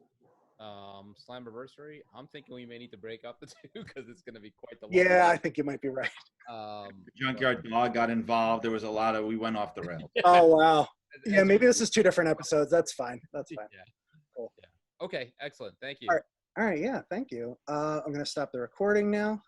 Slammiversary. I'm thinking we may need to break up the two because it's going to be quite the long Yeah, I think you might be right. The Junkyard Dog got involved. There was a lot of, we went off the rails. Oh, wow. Yeah, maybe this is two different episodes. That's fine. That's fine. Yeah. Cool. Yeah. Okay, excellent. Thank you. All right. Yeah, thank you. I'm going to stop the recording now.